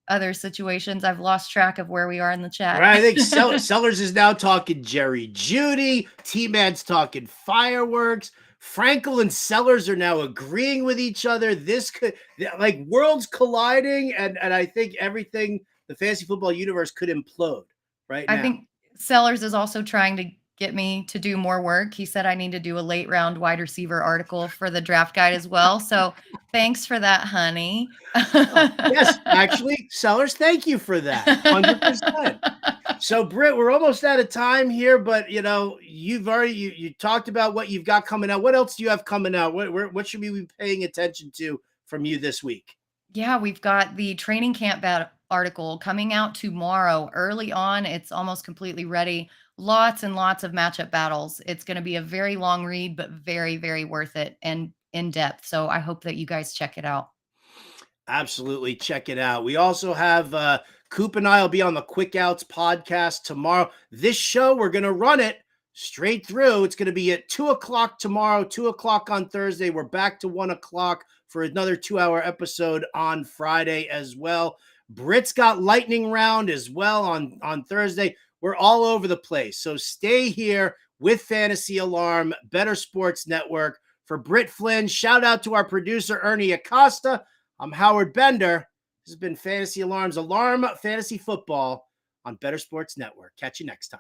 other situations. I've lost track of where we are in the chat. Right, I think Sellers is now talking Jerry Judy. T-Man's talking fireworks. Frankel and Sellers are now agreeing with each other. This could, like, worlds colliding, and I think everything, the fantasy football universe could implode. Right now. I think Sellers is also trying to get me to do more work. He said I need to do a late round wide receiver article for the draft guide as well. So thanks for that, honey. Yes, actually, Sellers, thank you for that. 100%. So, Britt, we're almost out of time here, but you've already you talked about what you've got coming out. What else do you have coming out? What should we be paying attention to from you this week? Yeah, we've got the training camp article coming out tomorrow early on. It's almost completely ready. Lots and lots of matchup battles. It's going to be a very long read, but very, very worth it and in depth. So I hope that you guys check it out. Absolutely. Check it out. We also have Coop and I will be on the Quick Outs podcast tomorrow. This show, we're going to run it straight through. It's going to be at 2:00 tomorrow, 2:00 on Thursday. We're back to 1:00 for another 2-hour episode on Friday as well. Britt's got lightning round as well on Thursday. We're all over the place. So stay here with Fantasy Alarm, Better Sports Network. For Britt Flynn, shout out to our producer, Ernie Acosta. I'm Howard Bender. This has been Fantasy Alarm's Alarm Fantasy Football on Better Sports Network. Catch you next time.